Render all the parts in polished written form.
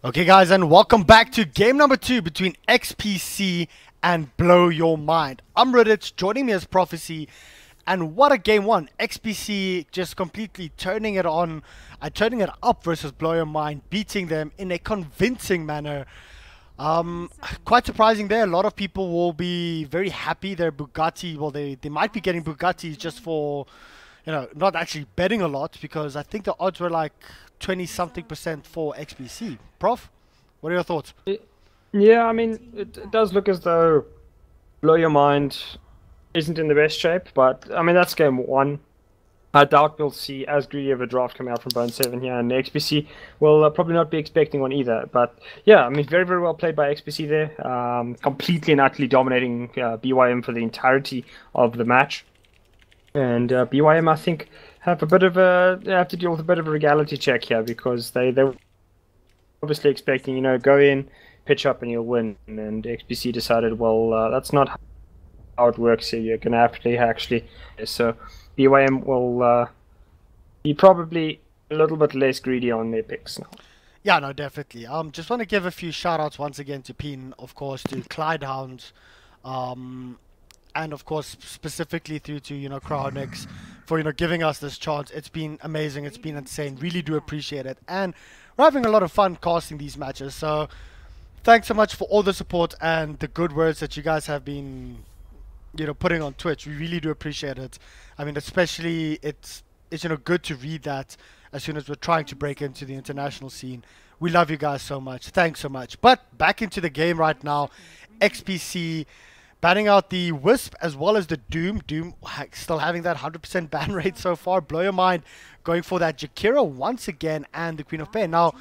Okay guys, and welcome back to game number 2 between XPC and Blow Your Mind. I'm Reddit, joining me as Prophecy, and what a game one. XPC just completely turning it on, turning it up versus Blow Your Mind, beating them in a convincing manner. Quite surprising there. A lot of people will be very happy their Bugatti, well they might be getting Bugattis just for, you know, not actually betting a lot, because I think the odds were like 20 something% for XPC. Prof, what are your thoughts? Yeah, I mean, it does look as though Blow Your Mind isn't in the best shape, but I mean, that's game one. I doubt we'll see as greedy of a draft coming out from Bone 7 here, and XPC will probably not be expecting one either. But yeah, I mean, very, very well played by XPC there. Completely and utterly dominating BYM for the entirety of the match. And BYM, I think, have a bit of have to deal with a bit of a reality check here, because they were obviously expecting, you know, go in, pitch up, and you'll win. And XPC decided, well, that's not how it works here. You're gonna have to actually. So BYM will be probably a little bit less greedy on their picks now. Yeah, no, definitely. Just want to give a few shout outs once again to Peen, of course, to Clyde Hounds, and of course specifically through to, you know, Crowdnix for, you know, giving us this chance. It's been amazing, it's been insane, really do appreciate it, and we're having a lot of fun casting these matches. So thanks so much for all the support and the good words that you guys have been, you know, putting on Twitch. We really do appreciate it. I mean, especially it's you know, good to read that as soon as we're trying to break into the international scene. We love you guys so much. Thanks so much. But back into the game right now. XPC banning out the Wisp as well as the Doom. Doom still having that 100% ban rate so far. Blow Your Mind going for that Jakiro once again, and the Queen of Pain. Now,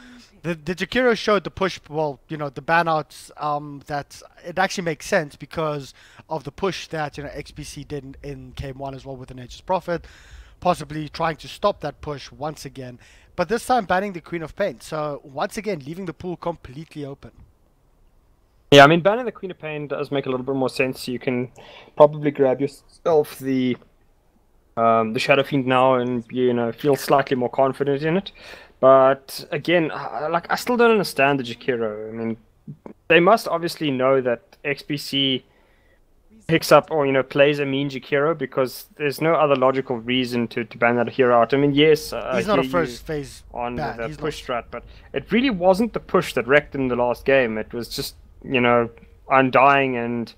the Jakiro showed the push, well, you know, the ban outs, that it actually makes sense because of the push that, you know, XPC did in game 1 as well with the Nature's Prophet, possibly trying to stop that push once again, but this time banning the Queen of Pain. So once again, leaving the pool completely open. Yeah, I mean, banning the Queen of Pain does make a little bit more sense. You can probably grab yourself the Shadow Fiend now and, you know, feel slightly more confident in it. But again, like, I still don't understand the Jakiro. I mean, they must obviously know that XPC picks up or, you know, plays a mean Jakiro, because there's no other logical reason to ban that hero out. I mean, yes, he's not a first phase on the push strat, but it really wasn't the push that wrecked him in the last game. It was just, you know, Undying and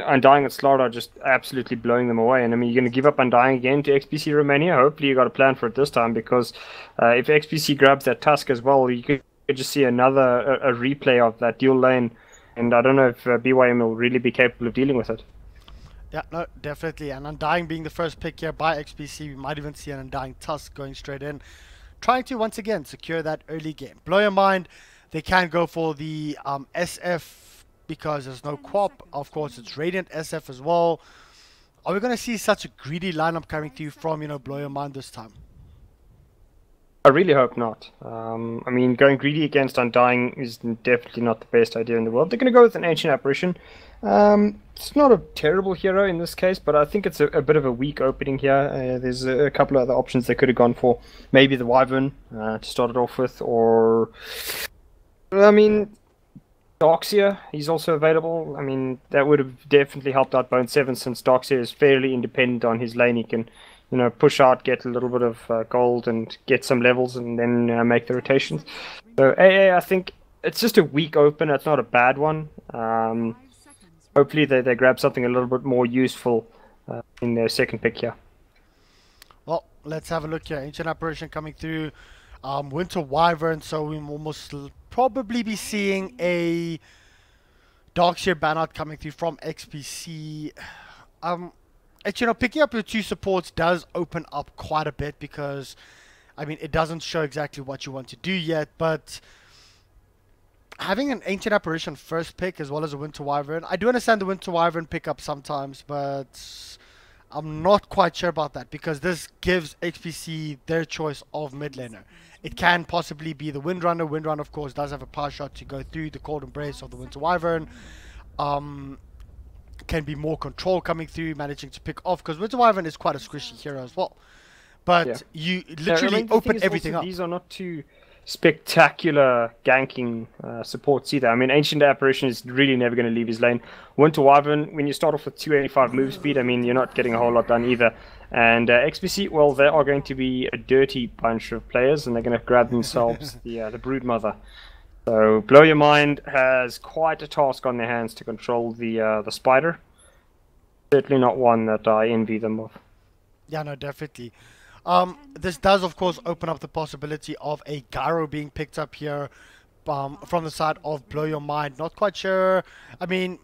Slardar just absolutely blowing them away. And I mean, you're going to give up Undying again to XPC Romania? Hopefully you got a plan for it this time, because if XPC grabs that Tusk as well, you could just see another a replay of that dual lane, and I don't know if BYM will really be capable of dealing with it. Yeah, no, definitely. And Undying being the first pick here by XPC, we might even see an Undying Tusk going straight in, trying to once again secure that early game. Blow Your Mind, they can go for the SF because there's no Quap. Of course, it's Radiant SF as well. Are we going to see such a greedy lineup coming through from, you know, Blow Your Mind this time? I really hope not. I mean, going greedy against Undying is definitely not the best idea in the world. They're going to go with an Ancient Apparition. It's not a terrible hero in this case, but I think it's a bit of a weak opening here. There's a couple of other options they could have gone for. Maybe the Wyvern to start it off with, or, I mean, Doxia, he's also available. I mean, that would have definitely helped out Bone 7, since Doxia is fairly independent on his lane. He can, you know, push out, get a little bit of gold, and get some levels, and then make the rotations. So AA, I think it's just a weak open. It's not a bad one. Hopefully they grab something a little bit more useful in their second pick here. Well, let's have a look here. Ancient Apparition coming through. Winter Wyvern, so we will most probably be seeing a Darkseer ban out coming through from XPC. It's, you know, picking up your two supports does open up quite a bit, because I mean, it doesn't show exactly what you want to do yet, but having an Ancient Apparition first pick as well as a Winter Wyvern, I do understand the Winter Wyvern pickup sometimes, but I'm not quite sure about that, because this gives XPC their choice of mid laner. It can possibly be the Windrunner. Windrunner, of course, does have a power shot to go through the Cold Embrace of the Winter Wyvern. Can be more control coming through, managing to pick off, because Winter Wyvern is quite a squishy hero as well. but you literally the open thing is everything also, up. these are not too spectacular ganking supports either. I mean, Ancient Apparition is really never going to leave his lane. Winter Wyvern, when you start off with 285 move speed, I mean, you're not getting a whole lot done either. And XPC, well, they are going to be a dirty bunch of players, and they're going to grab themselves the Broodmother. So Blow Your Mind has quite a task on their hands to control the spider. Certainly not one that I envy them of. Yeah, no, definitely. This does, of course, open up the possibility of a gyro being picked up here from the side of Blow Your Mind. Not quite sure. I mean,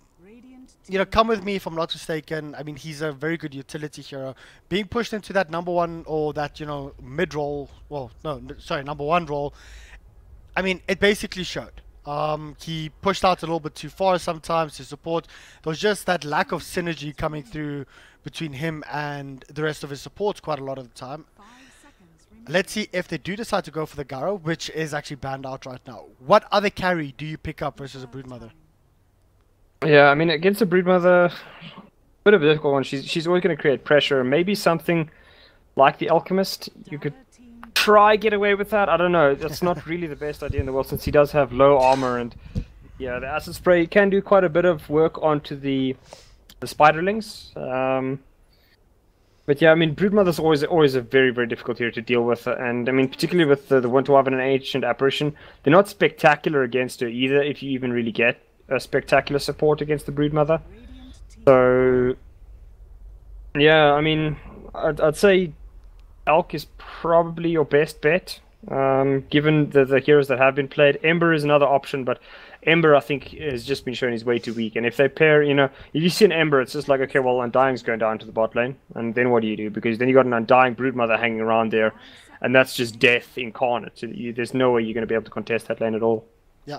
you know, come with me if I'm not mistaken. I mean, he's a very good utility hero. Being pushed into that number one or that, you know, mid role. Well, no, sorry, number one role. I mean, it basically showed. He pushed out a little bit too far sometimes to support. There was just that lack of synergy coming through between him and the rest of his supports quite a lot of the time. Let's see if they do decide to go for the Garo, which is actually banned out right now. What other carry do you pick up versus a Broodmother? Yeah, I mean, against a Broodmother, bit of a difficult one. She's always going to create pressure. Maybe something like the Alchemist, you could try get away with that. I don't know. That's not really the best idea in the world since he does have low armor, and yeah, the acid spray can do quite a bit of work onto the spiderlings. But yeah, I mean, Broodmother's always a very, very difficult hero to deal with, and I mean, particularly with the Winter Wyvern and Ancient Apparition, they're not spectacular against her either, if you even really get a spectacular support against the Broodmother. So yeah, I mean, I'd say Elk is probably your best bet, given the heroes that have been played. Ember is another option, but Ember, I think, has just been shown he's way too weak. And if they pair, you know, if you see an Ember, it's just like, okay, well, Undying's going down to the bot lane. And then what do you do? Because then you got an Undying Broodmother hanging around there, and that's just death incarnate. So there's no way you're going to be able to contest that lane at all. Yeah.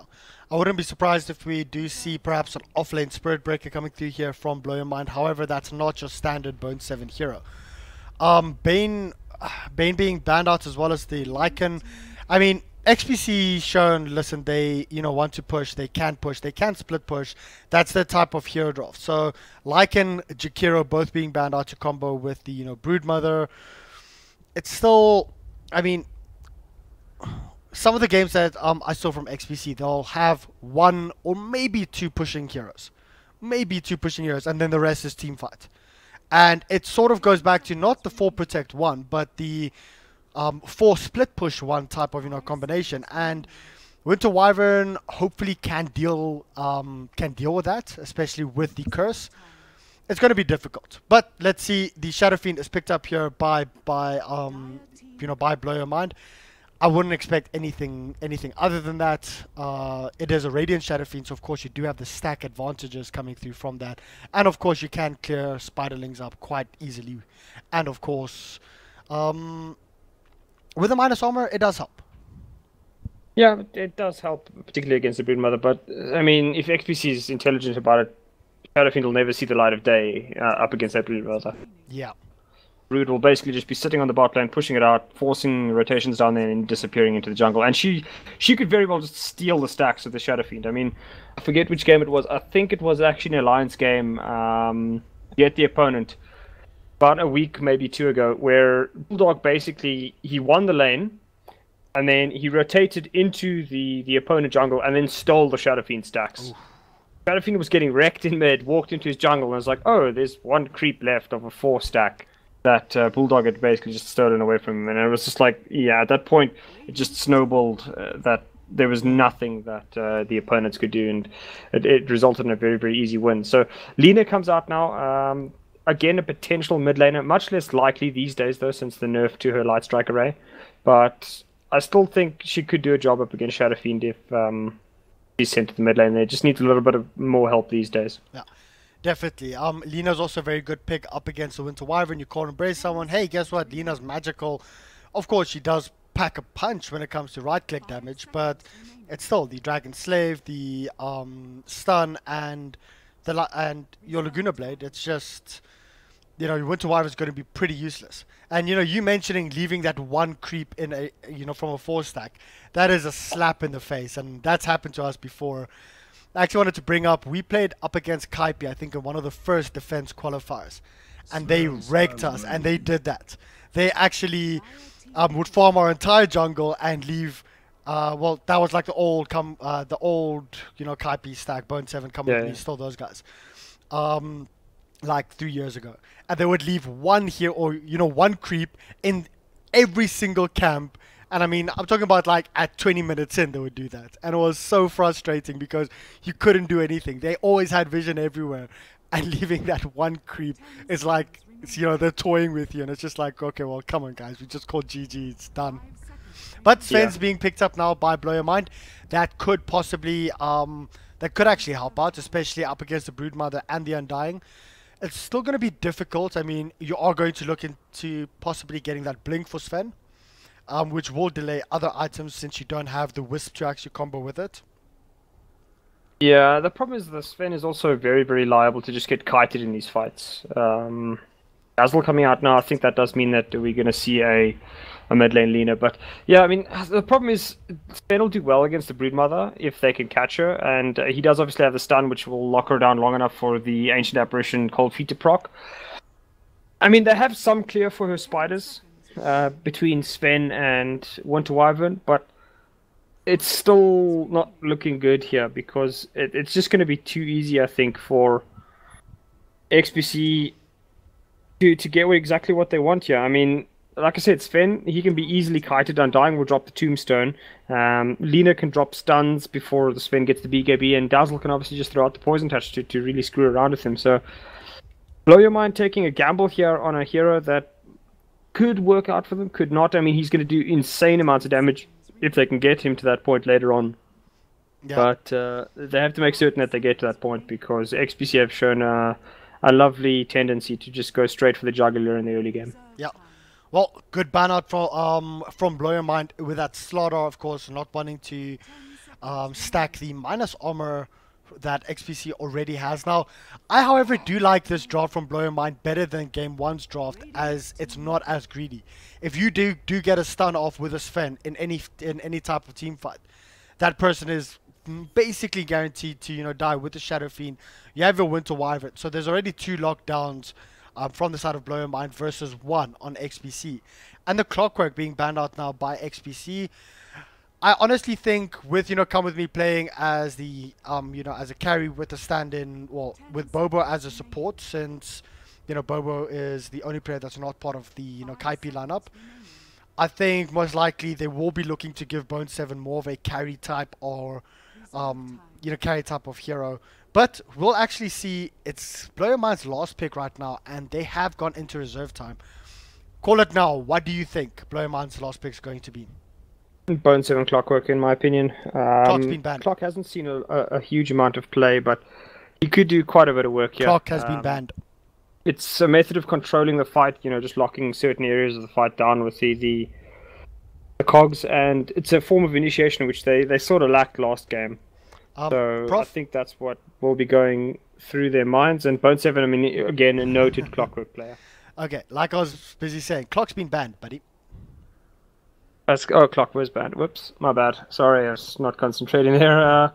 I wouldn't be surprised if we do see perhaps an off-lane Spirit Breaker coming through here from Blow Your Mind. However, that's not your standard Bone 7 hero. Bane being banned out as well as the Lycan. I mean, XPC shown, listen, they, you know, want to push, they can split push. That's their type of hero draft. So Lycan, Jakiro both being banned out to combo with the, you know, Broodmother. It's still, I mean, some of the games that I saw from XPC, they'll have one or maybe two pushing heroes. Maybe two pushing heroes, and then the rest is team fight. And it sort of goes back to not the 4 protect 1, but the 4 split push 1 type of, you know, combination. And Winter Wyvern hopefully can deal with that, especially with the curse. It's going to be difficult, but let's see. The Shadow Fiend is picked up here by Blow Your Mind. I wouldn't expect anything other than that. It is a Radiant Shadow Fiend, so of course you do have the stack advantages coming through from that. And of course you can clear Spiderlings up quite easily. And of course, with the minus armor, it does help. Yeah, it does help, particularly against the Broodmother, but I mean, if XPC is intelligent about it, Shadow Fiend will never see the light of day up against that Broodmother. Yeah. Brood will basically just be sitting on the bot lane, pushing it out, forcing rotations down there, and disappearing into the jungle. And she could very well just steal the stacks of the Shadow Fiend. I mean, I forget which game it was. I think it was actually an Alliance game. Get the opponent about a week, maybe 2 ago, where Bulldog basically he won the lane, and then he rotated into the opponent jungle, and then stole the Shadow Fiend stacks. Ooh. Shadow Fiend was getting wrecked in mid, walked into his jungle, and was like, "Oh, there's 1 creep left of a 4 stack." That Bulldog had basically just stolen away from him, and it was just like, yeah, at that point, it just snowballed that there was nothing that the opponents could do, and it resulted in a very, very easy win. So Lina comes out now, again, a potential mid laner, much less likely these days, though, since the nerf to her Light Strike array, but I still think she could do a job up against Shadow Fiend if she's sent to the mid lane. They just need a little bit of more help these days. Yeah. Definitely. Lina's also a very good pick up against the Winter Wyvern. You call and brace someone. Hey, guess what? Lina's magical. Of course, she does pack a punch when it comes to right-click damage, but it's still the Dragon Slave, the stun, and your Laguna Blade. It's just, you know, your Winter Wyvern is going to be pretty useless. And you know, you mentioning leaving that 1 creep in a, you know, from a 4 stack, that is a slap in the face, and that's happened to us before. I actually wanted to bring up, we played up against Kaipi, I think, in one of the first defense qualifiers. And they wrecked us, and they did that. they actually would farm our entire jungle and leave. Well, that was like the old Kaipi stack, Bone 7, Come With Yeah, Me, yeah. still those guys. Like 3 years ago, and they would leave one here or one creep in every single camp. And I mean, I'm talking about like at 20 minutes in, they would do that, and it was so frustrating because you couldn't do anything. They always had vision everywhere, and leaving that one creep is like they're toying with you, and it's just like, okay, well, come on, guys, we just called GG, it's done. But Yeah. Sven's being picked up now by BlowYourMind. That could possibly that could actually help out, especially up against the Broodmother and the Undying. It's still going to be difficult. I mean, you are going to look into possibly getting that blink for Sven, which will delay other items since you don't have the Wisp to actually combo with it. Yeah, the problem is the Sven is also very, very liable to just get kited in these fights. Dazzle coming out now, I think that does mean that we're going to see a mid lane Lina. But yeah, I mean, the problem is Sven will do well against the Broodmother if they can catch her, and he does obviously have the stun, which will lock her down long enough for the Ancient Apparition Cold Feet to proc. I mean, they have some clear for her spiders between Sven and Winter Wyvern, but it's still not looking good here because it's just going to be too easy, I think, for XPC to get exactly what they want here. I mean, like I said, Sven, he can be easily kited. Undying will drop the Tombstone. Lina can drop stuns before the Sven gets the BKB, and Dazzle can obviously just throw out the Poison Touch to really screw around with him. So, BlowYourMind taking a gamble here on a hero that could work out for them, could not. I mean, he's going to do insane amounts of damage if they can get him to that point later on. Yeah. But they have to make certain that they get to that point because XPC have shown a lovely tendency to just go straight for the jugular in the early game. Yeah. Well, good ban out from BlowYourMind with that slaughter, of course, not wanting to stack the minus armor that XPC already has. Now, I, however, do like this draft from BlowYourMind better than Game 1's draft, as it's not as greedy. If you do get a stun off with a Sven in any type of team fight, that person is basically guaranteed to die with the Shadow Fiend. You have your Winter Wyvern, so there's already 2 lockdowns from the side of BlowYourMind versus 1 on XPC, and the Clockwork being banned out now by XPC. I honestly think with Come With Me playing as the as a carry with a stand-in, well, with Bobo as a support, since Bobo is the only player that's not part of the Kaipi lineup. I think most likely they will be looking to give Bone 7 more of a carry type or carry type of hero. But we'll actually see. It's BlowYourMind's last pick right now, and they have gone into reserve time. Call it now. What do you think BlowYourMind's last pick is going to be? Bone 7 Clockwork, in my opinion. Clock's been banned. Clock hasn't seen a huge amount of play, but he could do quite a bit of work here. Clock has been banned. It's a method of controlling the fight, just locking certain areas of the fight down with the cogs, and it's a form of initiation which they sort of lacked last game. So I think that's what will be going through their minds. And Bone 7, I mean, again, a noted Clockwork player. Okay, like I was busy saying, Clock's been banned, buddy. Oh, Clock was banned. Whoops, my bad. Sorry, I was not concentrating there.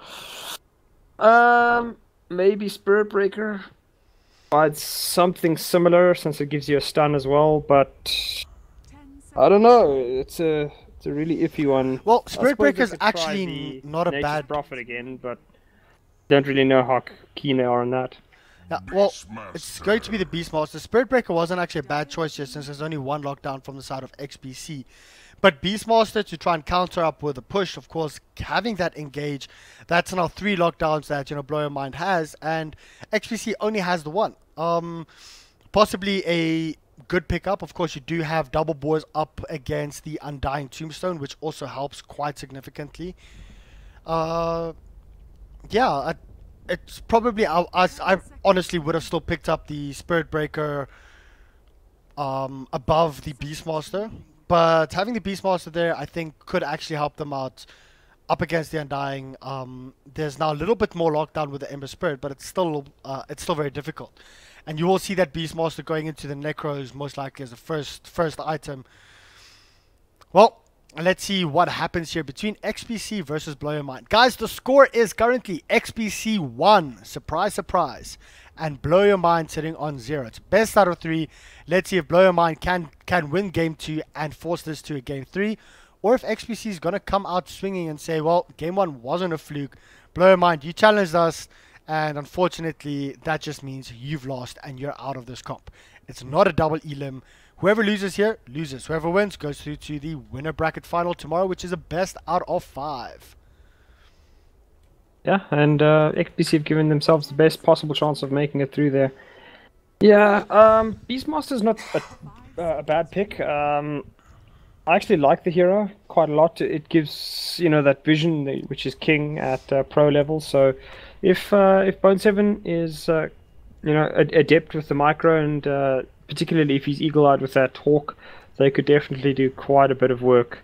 Maybe Spirit Breaker. It's something similar since it gives you a stun as well, but I don't know. It's a really iffy one. Well, Spirit Breaker is actually not a bad Prophet again, but don't really know how keen they are on that. Yeah, well, it's going to be the Beastmaster. Spirit Breaker wasn't actually a bad choice here since there's only 1 lockdown from the side of XPC. But Beastmaster to try and counter up with a push, of course, having that engage, that's now 3 lockdowns that BlowYourMind has, and XPC only has the 1. Possibly a good pickup. Of course, you do have double boys up against the Undying Tombstone, which also helps quite significantly. Yeah, it's probably I honestly would have still picked up the Spirit Breaker above the Beastmaster. But having the Beastmaster there, I think, could actually help them out up against the Undying. There's now a little bit more lockdown with the Ember Spirit, but it's still very difficult. And you will see that Beastmaster going into the Necros most likely as the first item. Well, And let's see what happens here between XPC versus BlowYourMind. Guys, the score is currently XPC 1. Surprise, surprise. And BlowYourMind sitting on 0. It's best out of 3. Let's see if BlowYourMind can win game 2 and force this to a game 3. Or if XPC is going to come out swinging and say, well, game 1 wasn't a fluke. BlowYourMind, you challenged us. And unfortunately, that just means you've lost and you're out of this comp. It's not a double elim. Whoever loses here, loses. Whoever wins goes through to the winner bracket final tomorrow, which is a best out of 5. Yeah, and XPC have given themselves the best possible chance of making it through there. Yeah, Beastmaster's not a bad pick. I actually like the hero quite a lot. It gives, that vision, which is king at pro level. So if Bone7 is, adept with the micro, and particularly if he's eagle-eyed with that hawk, they could definitely do quite a bit of work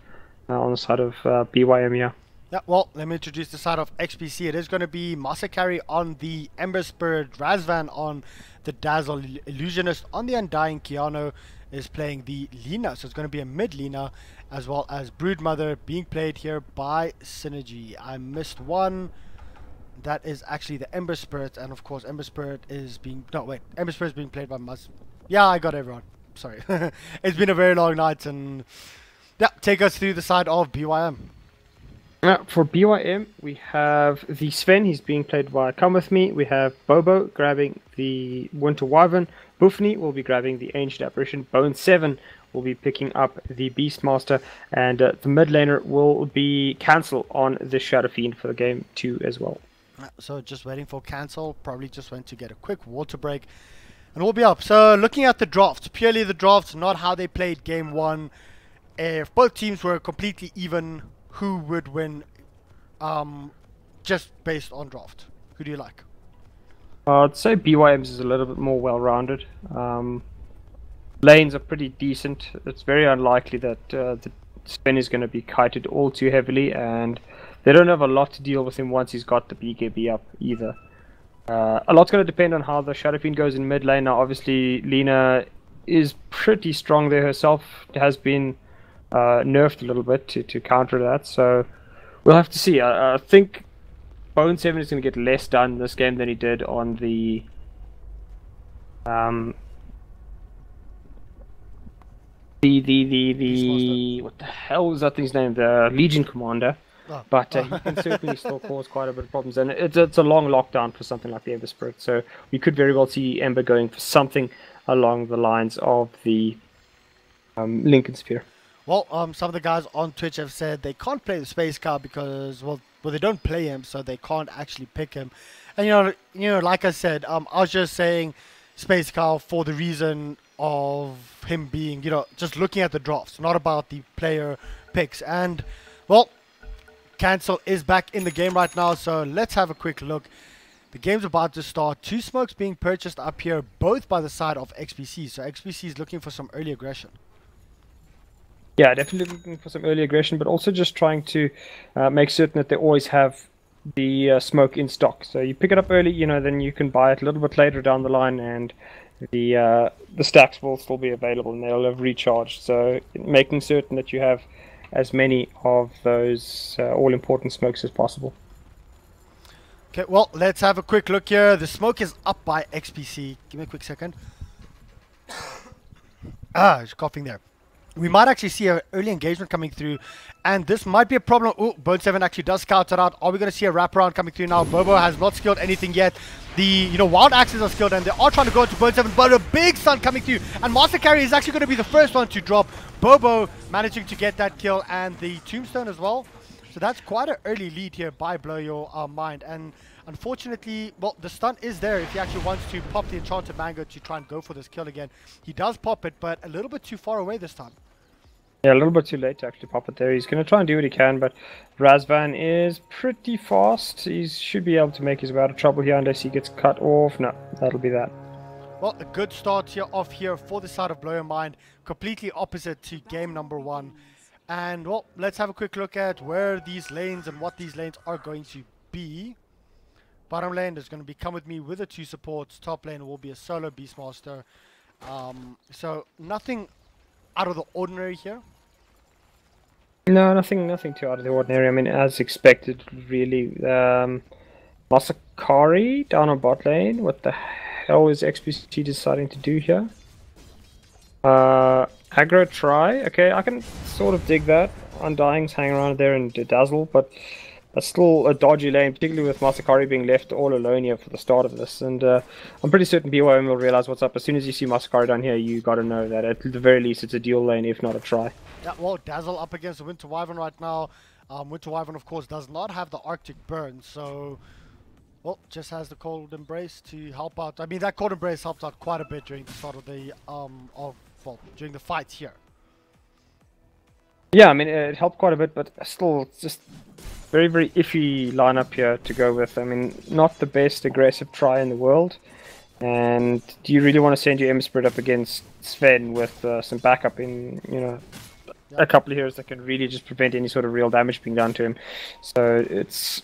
on the side of BYM here. Yeah, well, let me introduce the side of XPC. It is going to be Masakari on the Ember Spirit, Razvan on the Dazzle Illusionist, on the Undying Keanu is playing the Lina, so it's going to be a mid Lina, as well as Broodmother being played here by Synergy. I missed one. That is actually the Ember Spirit, and of course Ember Spirit is being, Ember Spirit is being played by Yeah, I got everyone. Sorry. It's been a very long night, and yeah, take us through the side of BYM. For BYM, we have the Sven, he's being played by Come With Me. We have Bobo grabbing the Winter Wyvern. Buffney will be grabbing the Ancient Apparition. Bone7 will be picking up the Beastmaster. And the mid laner will be Cancel on the Shadow Fiend for game 2 as well. So just waiting for Cancel. Probably just went to get a quick water break. And we'll be up. So looking at the drafts, purely the drafts, not how they played game 1. If both teams were completely even, who would win just based on draft? Who do you like? I'd say BYM's is a little bit more well-rounded. Lanes are pretty decent. It's very unlikely that the Sven is going to be kited all too heavily, and they don't have a lot to deal with him once he's got the BKB up either. A lot's going to depend on how the Shadow Fiend goes in mid lane. Now, obviously, Lina is pretty strong there herself. Has been nerfed a little bit to counter that, so we'll have to see. I think Bone7 is going to get less done this game than he did on the what the hell was that thing's name? The Legion Commander. Oh. But he can certainly still cause quite a bit of problems, and it's a long lockdown for something like the Ember Spirit, so we could very well see Ember going for something along the lines of the Lincoln Sphere. Well, some of the guys on Twitch have said they can't play the Space Cow because, well, they don't play him, so they can't actually pick him. And like I said, I was just saying Space Cow for the reason of him being, just looking at the drafts, not about the player picks. And well, Cancel is back in the game right now, so let's have a quick look. The game's about to start. 2 smokes being purchased up here, both by the side of XPC. So XPC is looking for some early aggression. Yeah, definitely looking for some early aggression, but also just trying to make certain that they always have the smoke in stock. So you pick it up early, then you can buy it a little bit later down the line, and the stacks will still be available and they'll have recharged. So making certain that you have as many of those all-important smokes as possible. Okay, well, let's have a quick look here. The smoke is up by XPC. Give me a quick second. He's coughing there. We might actually see an early engagement coming through, and this might be a problem. Oh, Bone7 actually does scout it out. Are we going to see a wraparound coming through now? Bobo has not skilled anything yet. The wild axes are skilled, and they are trying to go into Bone7, but a big stun coming through, and Master Carry is actually going to be the first one to drop. Bobo managing to get that kill and the tombstone as well. So that's quite an early lead here by BlowYourMind, and unfortunately, well, the stun is there if he actually wants to pop the Enchanted Mango to try and go for this kill again. He does pop it, but a little bit too far away this time. Yeah, a little bit too late to actually pop it there. He's going to try and do what he can, but Razvan is pretty fast. He should be able to make his way out of trouble here unless he gets cut off. No, that'll be that. Well, a good start here off here for the side of BlowYourMind. Completely opposite to game number 1. And, well, let's have a quick look at where these lanes and what these lanes are going to be. Bottom lane is going to be Come With Me with the 2 supports. Top lane will be a solo Beastmaster. So, nothing out of the ordinary here. No, nothing too out of the ordinary. I mean, as expected, really. Masakari down on bot lane. What the hell is XPC deciding to do here? Aggro try. Okay, I can sort of dig that. Undying's hanging around there and dazzle, but that's still a dodgy lane, particularly with Masakari being left all alone here for the start of this. And I'm pretty certain BYM will realize what's up. As soon as you see Masakari down here, you gotta know that at the very least it's a dual lane, if not a try. Yeah, well, Dazzle up against the Winter Wyvern right now. Winter Wyvern, of course, does not have the Arctic Burn, so... Well, just has the Cold Embrace to help out. I mean, that Cold Embrace helped out quite a bit during the start of the, during the fight here. Yeah, I mean, it helped quite a bit, but still, it's just very, very iffy lineup here to go with. I mean, not the best aggressive try in the world. And do you really want to send your Ember Spirit up against Sven with some backup in, you know, a couple of heroes that can really just prevent any sort of real damage being done to him? So it's...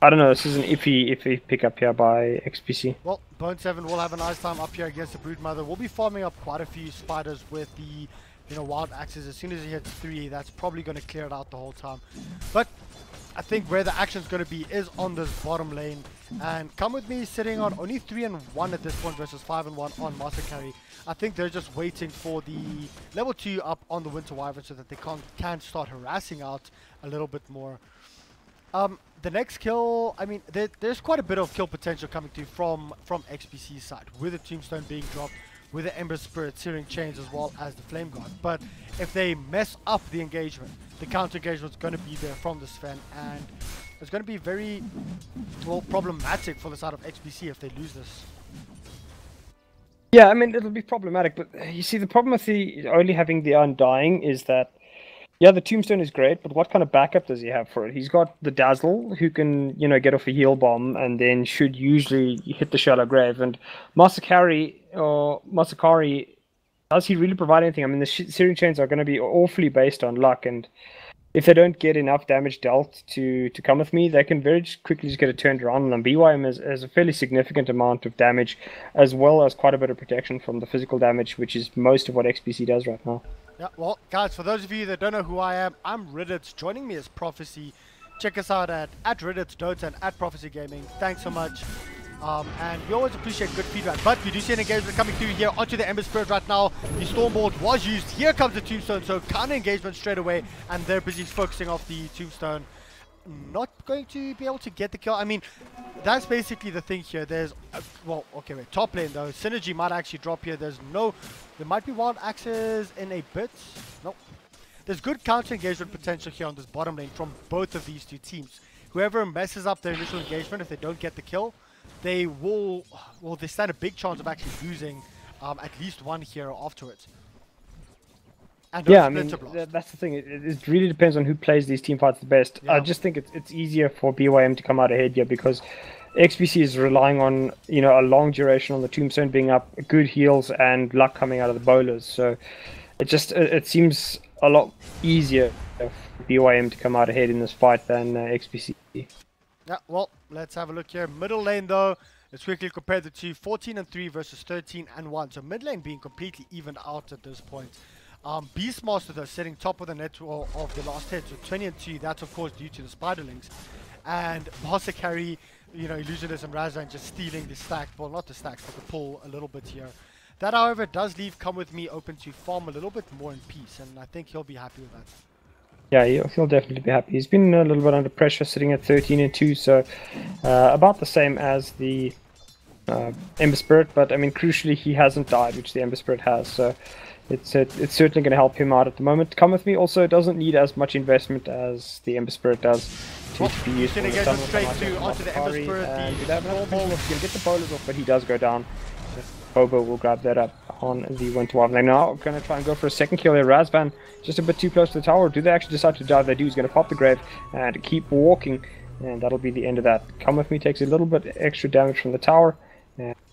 I don't know, this is an iffy pickup here by XPC. Well, Bone7 will have a nice time up here against the Broodmother. We'll be farming up quite a few spiders with the, wild axes. As soon as he hits 3, that's probably going to clear it out the whole time. But I think where the action's going to be is on this bottom lane. And Come With Me sitting on only 3 and 1 at this point versus 5 and 1 on Master Carry. I think they're just waiting for the level 2 up on the Winter Wyvern so that they can start harassing out a little bit more. The next kill, I mean, there's quite a bit of kill potential coming through from XPC's side, with the Tombstone being dropped, with the Ember Spirit, Searing Chains, as well as the Flame Guard. But if they mess up the engagement, the counter engagement is going to be there from the Sven, and it's going to be very, well, problematic for the side of XPC if they lose this. Yeah, I mean, it'll be problematic, but you see, the problem with the only having the Undying is that yeah, the Tombstone is great, but what kind of backup does he have for it? He's got the Dazzle, who can, get off a heal bomb, and then should usually hit the shallow grave. And Masakari, does he really provide anything? I mean, the Searing Chains are going to be awfully based on luck, and if they don't get enough damage dealt to Come With Me, they can very quickly just get it turned around. And BYM has a fairly significant amount of damage, as well as quite a bit of protection from the physical damage, which is most of what XPC does right now. Yeah, well, guys, for those of you that don't know who I am, I'm Reddit. Joining me is Prophecy. Check us out at Reddit Dota and at Prophecy Gaming. Thanks so much. And we always appreciate good feedback. But we do see an engagement coming through here onto the Ember Spirit right now. The Stormbolt was used. Here comes the Tombstone. So counter engagement straight away. And they're busy focusing off the Tombstone. Not going to be able to get the kill. I mean, that's basically the thing here. There's, well, okay, wait, top lane though. Synergy might actually drop here. There might be wild axes in a bit. No. There's good counter engagement potential here on this bottom lane from both of these two teams. Whoever messes up their initial engagement, if they don't get the kill, they will, well, they stand a big chance of actually losing at least one hero afterwards. And yeah, I mean, that's the thing. It really depends on who plays these team fights the best. Yeah. I just think it's easier for BYM to come out ahead here because XPC is relying on, a long duration on the Tombstone being up, good heals, and luck coming out of the bowlers. So it seems a lot easier for BYM to come out ahead in this fight than XPC. Yeah, well, let's have a look here. Middle lane, though, let's quickly compare the two. 14 and 3 versus 13 and 1. So mid lane being completely evened out at this point. Beastmaster though sitting top of the net of the last hit, so 20 and 2. That's of course due to the spiderlings, and Master Carry, Illusionist and Razan just stealing the stack. Well, not the stacks, but the pull a little bit here. That, however, does leave Come With Me open to farm a little bit more in peace, and I think he'll be happy with that. Yeah, he'll definitely be happy. He's been a little bit under pressure, sitting at 13 and 2, so about the same as the Ember Spirit. But I mean, crucially, he hasn't died, which the Ember Spirit has. So. It's certainly going to help him out at the moment. Come With Me also doesn't need as much investment as the Ember Spirit does to be useful. He's going to get straight onto the Ember Spirit. He's going to get the bowlers off, but he does go down. Bobo will grab that up on the Winter Wyvern. They're now going to try and go for a second kill here. Razvan just a bit too close to the tower. Do they actually decide to dive? They do. He's going to pop the grave and keep walking, and that'll be the end of that. Come With Me takes a little bit extra damage from the tower.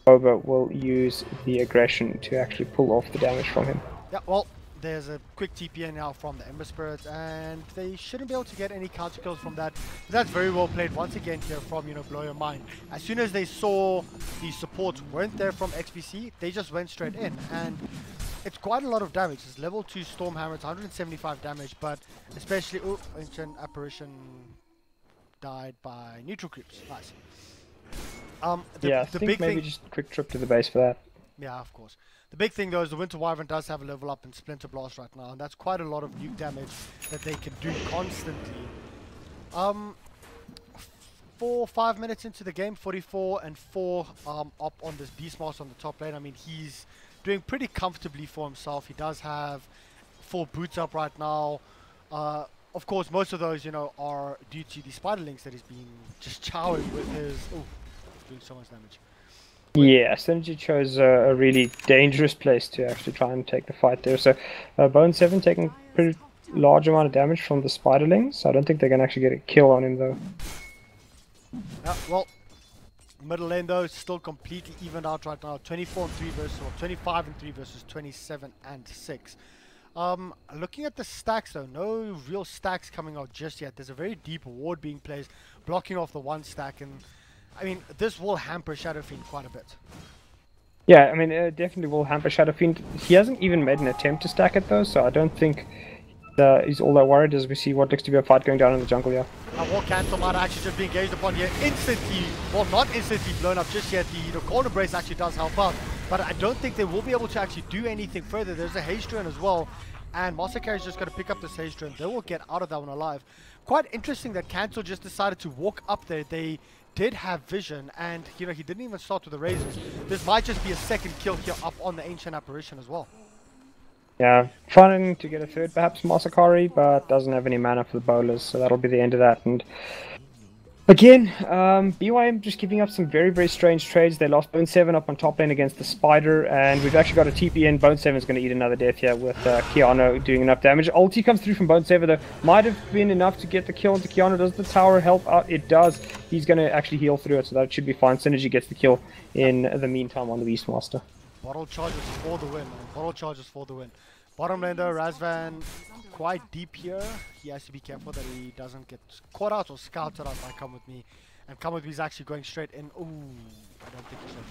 Boba will use the aggression to actually pull off the damage from him. Yeah, well, there's a quick TPN now from the Ember Spirits, and they shouldn't be able to get any counter kills from that. That's very well played once again here from, BlowYourMind. As soon as they saw the supports weren't there from XPC, they just went straight in. And it's quite a lot of damage. It's level 2 Storm Hammer, it's 175 damage, but especially... Oh, Ancient Apparition died by neutral creeps. Nice. Yeah, I think maybe just a quick trip to the base for that. Yeah, of course. The big thing though is the Winter Wyvern does have a level up in Splinter Blast right now, and that's quite a lot of nuke damage that they can do constantly. 5 minutes into the game, 44 and 4 up on this Beastmaster on the top lane. I mean, he's doing pretty comfortably for himself. He does have 4 boots up right now. Of course, most of those, you know, are due to the Spiderlings that he's been just chowing with his... Oh, doing so much damage. Yeah, Synergy chose a really dangerous place to actually try and take the fight there. So, BO3 taking pretty large amount of damage from the Spiderlings. I don't think they can actually get a kill on him though. Well, middle lane though is still completely evened out right now. 24 and 3 versus, or 25 and 3 versus 27 and 6. Looking at the stacks though, no real stacks coming out just yet. There's a very deep ward being placed, blocking off the one stack, and I mean, this will hamper Shadow Fiend quite a bit. Yeah, I mean, it definitely will hamper Shadow Fiend. He hasn't even made an attempt to stack it though, so I don't think he's all that worried as we see what looks to be a fight going down in the jungle here. War Cancel might actually just be engaged upon here instantly. Well, not instantly blown up just yet. The corner brace actually does help out, but I don't think they will be able to actually do anything further. There's a haste drone as well, and Massacre is just going to pick up this haste drone. They will get out of that one alive. Quite interesting that Cancel just decided to walk up there. They did have vision, and you know, he didn't even start with the razors. This might just be a second kill here up on the Ancient Apparition as well. Yeah, trying to get a third perhaps Masakari, but doesn't have any mana for the bowlers, so that'll be the end of that. And again, BYM just giving up some very, very strange trades. They lost BO3 up on top lane against the Spider, and we've actually got a TP in. BO3 is going to eat another death here with Keanu doing enough damage. Ulti comes through from BO3 though. Might have been enough to get the kill into Keanu. Does the tower help out? It does. He's going to actually heal through it, so that should be fine. Synergy gets the kill in the meantime on the Beastmaster. Bottle charges for the win, man. Bottle charges for the win. Bottom lane though, Razvan quite deep here. He has to be careful that he doesn't get caught out or scouted out by Come With Me. And Come With Me is actually going straight in. Ooh, I don't think he should.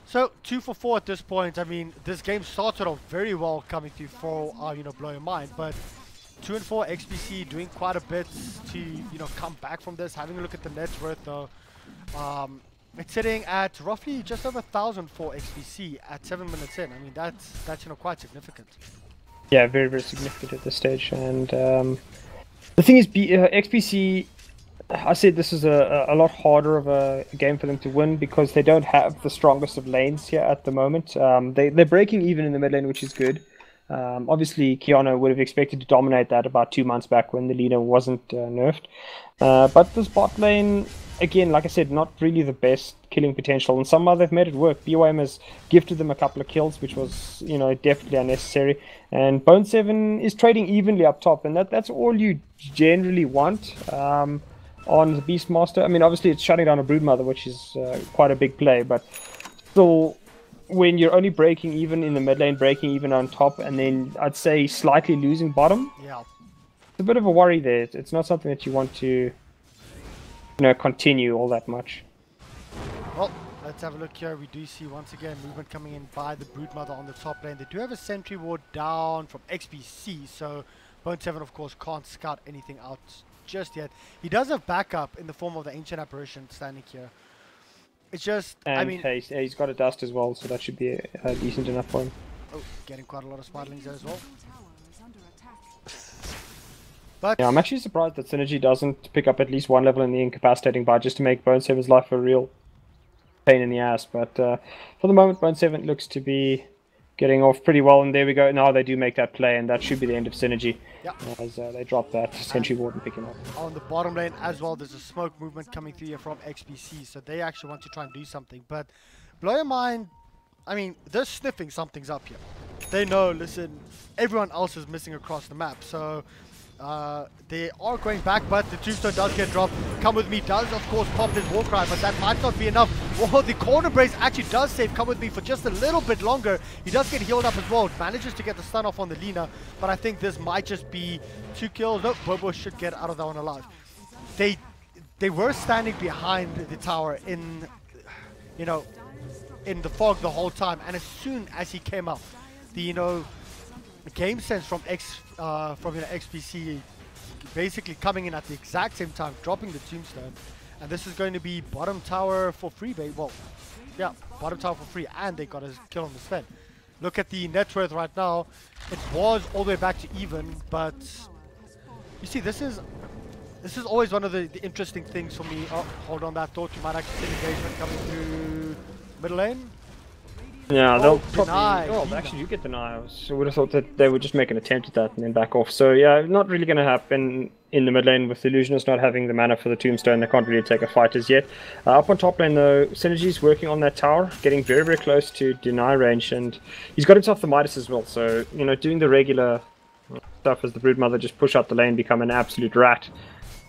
So 2 for 4 at this point. I mean, this game started off very well coming through for you know, BlowYourMind, but 2 and 4 XPC doing quite a bit to, you know, come back from this. Having a look at the net worth though, it's sitting at roughly just over 1,000 for XPC at 7 minutes in. I mean, that's you know, quite significant. Yeah, very, very significant at this stage. And the thing is, XPC, I said this is a lot harder of a game for them to win because they don't have the strongest of lanes here at the moment. They're breaking even in the mid lane, which is good. Obviously, Keanu would have expected to dominate that about 2 months back when the leader wasn't nerfed. But this bot lane, again, like I said, not really the best killing potential, and somehow they've made it work. BYM has gifted them a couple of kills, which was, you know, definitely unnecessary. And BO3 is trading evenly up top, and that's all you generally want on the Beastmaster. I mean, obviously it's shutting down a Broodmother, which is quite a big play, but still, when you're only breaking even in the mid lane, breaking even on top, and then I'd say slightly losing bottom, Yeah, it's a bit of a worry there. It's not something that you want to, you know, continue all that much. well, let's have a look here. We do see once again movement coming in by the Broodmother on the top lane. They do have a sentry ward down from XPC, so BO3 of course can't scout anything out just yet. He does have backup in the form of the Ancient Apparition standing here. It's just, And I mean, he's got a dust as well, so that should be decent enough for him. oh, getting quite a lot of Spiderlings there as well. But Yeah, I'm actually surprised that Synergy doesn't pick up at least one level in the incapacitating bar just to make BO3's life a real pain in the ass. But for the moment, BO3 looks to be getting off pretty well, and there we go. Now they do make that play, and that should be the end of Synergy. Yeah. As they drop that sentry ward and pick him up. on the bottom lane as well, there's a smoke movement coming through here from XPC, so they actually want to try and do something. But BlowYourMind, I mean, they're sniffing something's up here. They know, listen, everyone else is missing across the map, so they are going back, but the tombstone does get dropped. Come With Me does, of course, pop his war cry, but that might not be enough. Oh, the corner brace actually does save Come With Me for just a little bit longer. He does get healed up as well, manages to get the stun off on the Lina, but I think this might just be 2 kills. Nope, Bobo should get out of that one alive. They were standing behind the tower in, you know, in the fog the whole time, and as soon as he came up, the game sense from XPC basically coming in at the exact same time, dropping the tombstone, and this is going to be bottom tower for free, well, yeah, bottom tower for free, and they got a kill on the Sven. Look at the net worth right now. It was all the way back to even, but you see, this is always one of the interesting things for me. Oh, hold on that thought. You might actually see engagement coming through middle lane. Yeah, they'll probably... deny. Oh, they actually do get denials. I would have thought that they would just make an attempt at that and then back off. So yeah, not really going to happen in the mid lane with the Illusionist not having the mana for the Tombstone. They can't really take a fight as yet. Up on top lane though, Synergy's working on that tower, getting very, very close to deny range, and he's got himself the Midas as well. So, doing the regular stuff as the Broodmother, just push up the lane, become an absolute rat,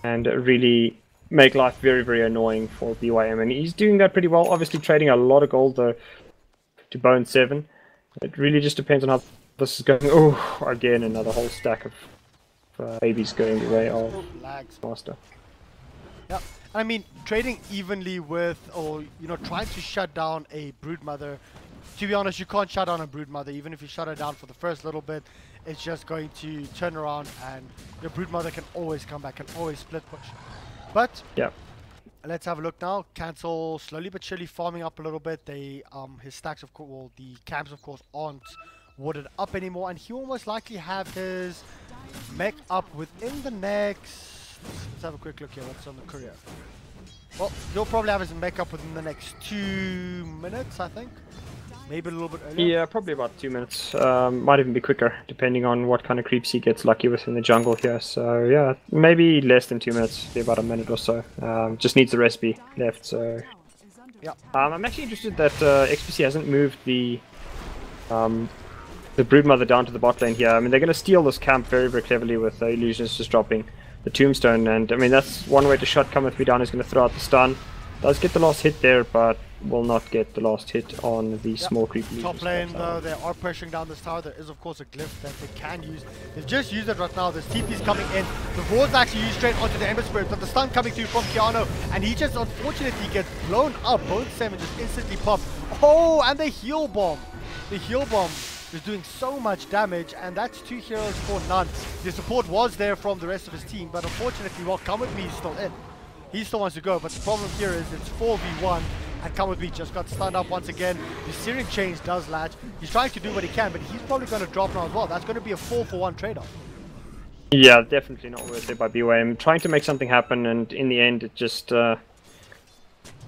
and really make life very, very annoying for BYM. And he's doing that pretty well, obviously trading a lot of gold though to bone 7. It really just depends on how this is going. Oh, again, another whole stack of babies going the way of Master. Yeah, I mean, trading evenly with, or trying to shut down a Broodmother. To be honest, you can't shut down a Broodmother. Even if you shut her down for the first little bit, it's just going to turn around, and your Broodmother can always come back, can always split push. But yeah. Let's have a look now. Cancel slowly but surely farming up a little bit. They his stacks, of course, well, the camps of course aren't warded up anymore, and he will most likely have his mech up within the next. Let's have a quick look here. What's on the courier? Well, he'll probably have his mech up within the next 2 minutes, I think. Maybe a little bit earlier. Yeah, probably about 2 minutes. Might even be quicker, depending on what kind of creeps he gets lucky with in the jungle here. So yeah, maybe less than 2 minutes, be about a minute or so. Just needs the recipe left. So yeah, I'm actually interested that XPC hasn't moved the Broodmother down to the bot lane here. I mean, they're going to steal this camp very, very cleverly with Illusions just dropping the Tombstone, and I mean that's one way to shut Cometh Me down. Is going to throw out the stun. Does get the last hit there, but will not get the last hit on the small creep. Top lane though, they are pressuring down this tower. There is of course a glyph that they can use. They've just used it right now. There's TP's coming in. The ward's actually used straight onto the Ember Spirit, but the stun coming through from Keanu, and he just unfortunately gets blown up. Bone 7 just instantly popped. Oh, and the heal bomb. The heal bomb is doing so much damage, and that's 2 heroes for none. The support was there from the rest of his team, but unfortunately, well, Come With Me is still in. He still wants to go, but the problem here is it's 4v1, and Come With Me just got stunned up once again. The Searing Chains does latch. He's trying to do what he can, but he's probably going to drop now as well. That's going to be a 4-for-1 trade-off. Yeah, definitely not worth it by BYM. Trying to make something happen, and in the end, it just...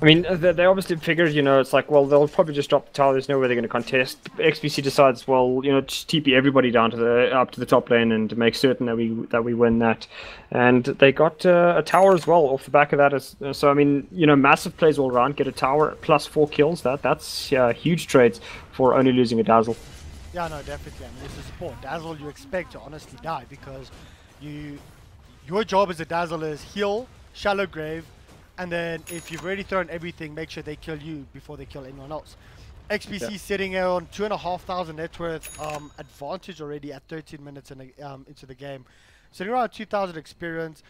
I mean, they obviously figured, it's like, well, they'll probably just drop the tower. There's no way they're going to contest. XPC decides, well, just TP everybody down to up to the top lane and make certain that we win that. And they got a tower as well off the back of that. So I mean, massive plays all around. Get a tower plus 4 kills. That's huge trades for only losing a Dazzle. Yeah, no, definitely. I mean, it's a support. Dazzle, you expect to honestly die because your job as a Dazzle is heal, shallow grave. And then if you've already thrown everything, make sure they kill you before they kill anyone else. XPC sitting on 2,500 net worth advantage already at 13 minutes into the game. Sitting around 2,000 experience.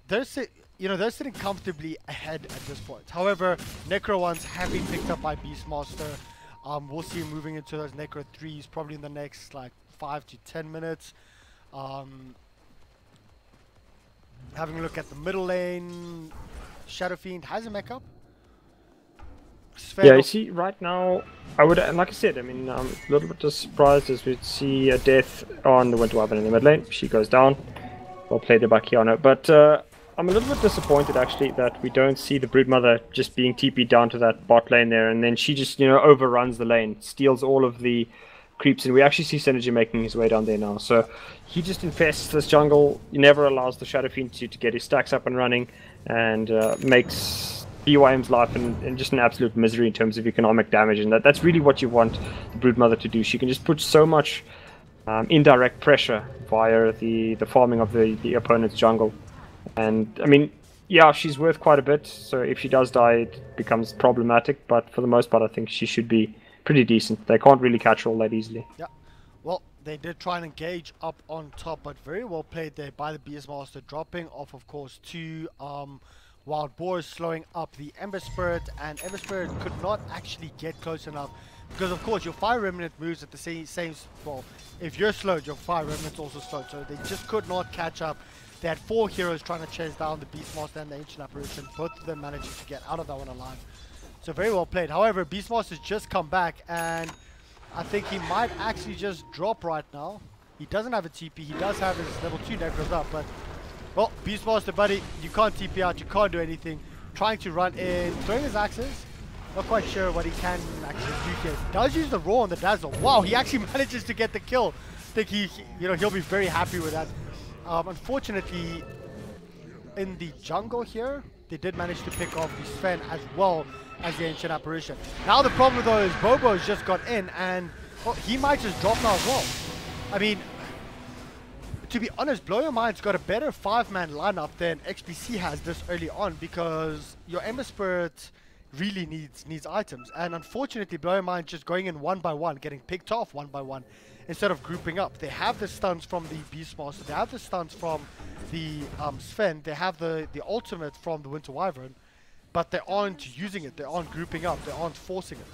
They're sitting comfortably ahead at this point. However, Necro ones have been picked up by Beastmaster. We'll see him moving into those Necro 3s probably in the next like 5 to 10 minutes. Having a look at the middle lane. Shadow Fiend has a mech up. Yeah, you see, right now, I would, like I said, I mean, I'm a little bit surprised as we see a death on the Winter Wyvern in the mid lane. She goes down. Well played there by Keanu. But I'm a little bit disappointed, actually, that we don't see the Broodmother just being TP'd down to that bot lane there, and then she just, overruns the lane, steals all of the creeps, and we actually see Synergy making his way down there now. So he just infests this jungle. He never allows the Shadow Fiend to get his stacks up and running, and makes BYM's life in just an absolute misery in terms of economic damage. And that's really what you want the Broodmother to do. She can just put so much indirect pressure via the farming of the opponent's jungle. And I mean, yeah, she's worth quite a bit, so if she does die it becomes problematic, but for the most part I think she should be pretty decent. They can't really catch her all that easily. Yeah, well, they did try and engage up on top, but very well played there by the Beastmaster, dropping off, of course, to Wild Boar is slowing up the Ember Spirit, and Ember Spirit could not actually get close enough because, of course, your Fire Remnant moves at the same well, if you're slowed, your Fire Remnant's also slowed, so they just could not catch up. They had 4 heroes trying to chase down the Beastmaster and the Ancient Apparition, both of them managing to get out of that one alive. So very well played. However, Beastmaster's just come back, and I think he might actually just drop right now. He doesn't have a TP, he does have his level 2 necros up, but well, Beastmaster buddy, you can't TP out, you can't do anything. Trying to run in, throwing his axes. Not quite sure what he can actually do here. Does use the Roar on the Dazzle. Wow, he actually manages to get the kill. I think he'll be very happy with that. Unfortunately, in the jungle here, they did manage to pick off the Sven as well as the Ancient Apparition. Now the problem though is Bobo's just got in, and well, he might just drop now as well. I mean, to be honest, BlowYourMind's got a better 5-man lineup than XPC has this early on, because your Ember Spirit really needs items, and unfortunately BlowYourMind just going in one by one, getting picked off one by one instead of grouping up. They have the stuns from the Beastmaster, they have the stuns from the Sven, they have the ultimate from the Winter Wyvern, but they aren't using it, they aren't grouping up, they aren't forcing it.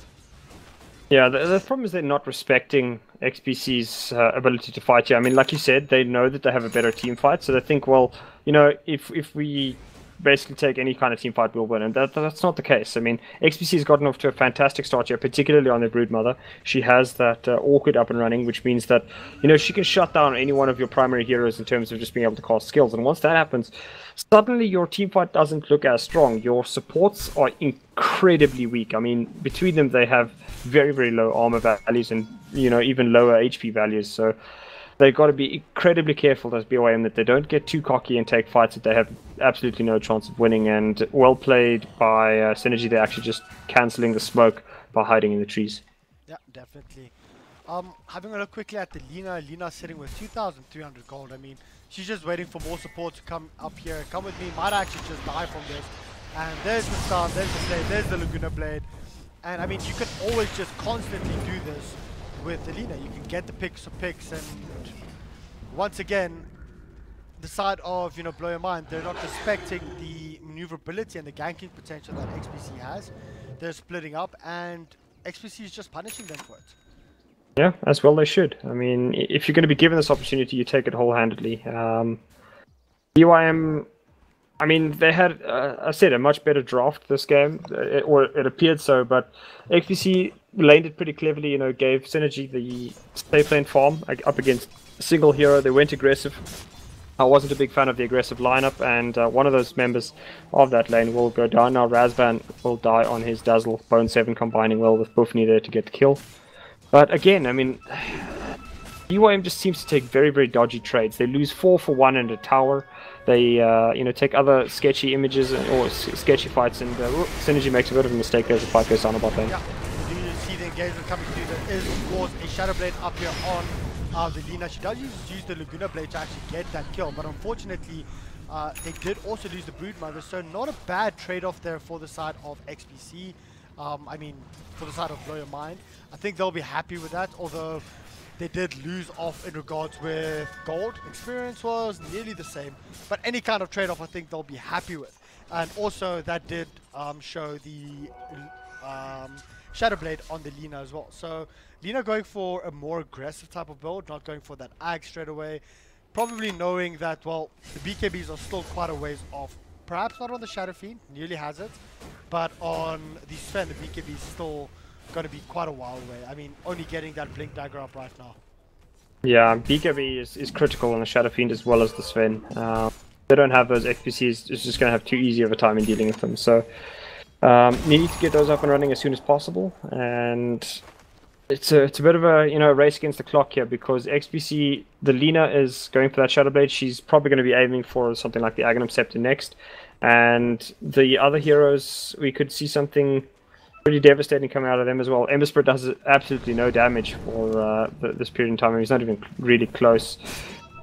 Yeah, the problem is they're not respecting XPC's ability to fight here. I mean, like you said, they know that they have a better team fight, so they think, well, you know, if we basically take any kind of team fight, we'll win, and that's not the case. I mean, XPC has gotten off to a fantastic start here, particularly on their Broodmother. She has that Awkward up and running, which means that, you know, she can shut down any one of your primary heroes in terms of just being able to cast skills, and once that happens, suddenly your team fight doesn't look as strong. Your supports are incredibly weak. I mean, between them, they have very, very low armor values and, you know, even lower HP values, so they've got to be incredibly careful as BOM that they don't get too cocky and take fights that they have absolutely no chance of winning. And well played by Synergy. They're actually just cancelling the smoke by hiding in the trees. Yeah, definitely. Having a look quickly at the Lina sitting with 2,300 gold. I mean, she's just waiting for more support to come up here. Come with me, might actually just die from this. And there's the stun, there's the blade, there's the Laguna Blade. And I mean, you can always just constantly do this with the Lina. You can get the picks, and once again, the side of, you know, BlowYourMind, they're not respecting the maneuverability and the ganking potential that XPC has. They're splitting up, and XPC is just punishing them for it. Yeah, as well they should. I mean, if you're going to be given this opportunity, you take it wholehandedly. BYM, I mean, they had, I said, a much better draft this game, or it appeared so, but XPC laned it pretty cleverly, you know, gave Synergy the safe lane farm up against a single hero. They went aggressive. I wasn't a big fan of the aggressive lineup, and one of those members of that lane will go down. Now Razvan will die on his Dazzle, Bone 7 combining well with Buffney there to get the kill. But again, I mean, BYM just seems to take very, very dodgy trades. They lose 4 for 1 in the tower. They, you know, take other sketchy images or sketchy fights, and Synergy makes a bit of a mistake there as the fight goes on about them. Yeah, do you see the engagement coming through? There is, of course, a Shadow Blade up here on the Lina. She does use the Laguna Blade to actually get that kill, but unfortunately, they did also lose the Broodmother, so not a bad trade-off there for the side of XPC. I mean, for the side of BlowYourMind. I think they'll be happy with that, although they did lose off in regards with gold. Experience was nearly the same, but any kind of trade-off I think they'll be happy with. And also that did show the Shadow Blade on the Lina as well. So Lina going for a more aggressive type of build, not going for that Ag straight away. Probably knowing that, well, the BKBs are still quite a ways off. Perhaps not on the Shadow Fiend, nearly has it, but on the Sven, the BKB is still going to be quite a while away. I mean, only getting that Blink Dagger up right now. Yeah, BKB is critical on the Shadow Fiend as well as the Sven. They don't have those XPCs, it's just going to have too easy of a time in dealing with them. So, need to get those up and running as soon as possible. And it's a bit of a, you know, race against the clock here, because XPC, the Lina is going for that Shadow Blade. She's probably going to be aiming for something like the Aghanim Scepter next. And the other heroes, we could see something pretty devastating coming out of them as well. Ember Spirit does absolutely no damage for this period in time. He's not even really close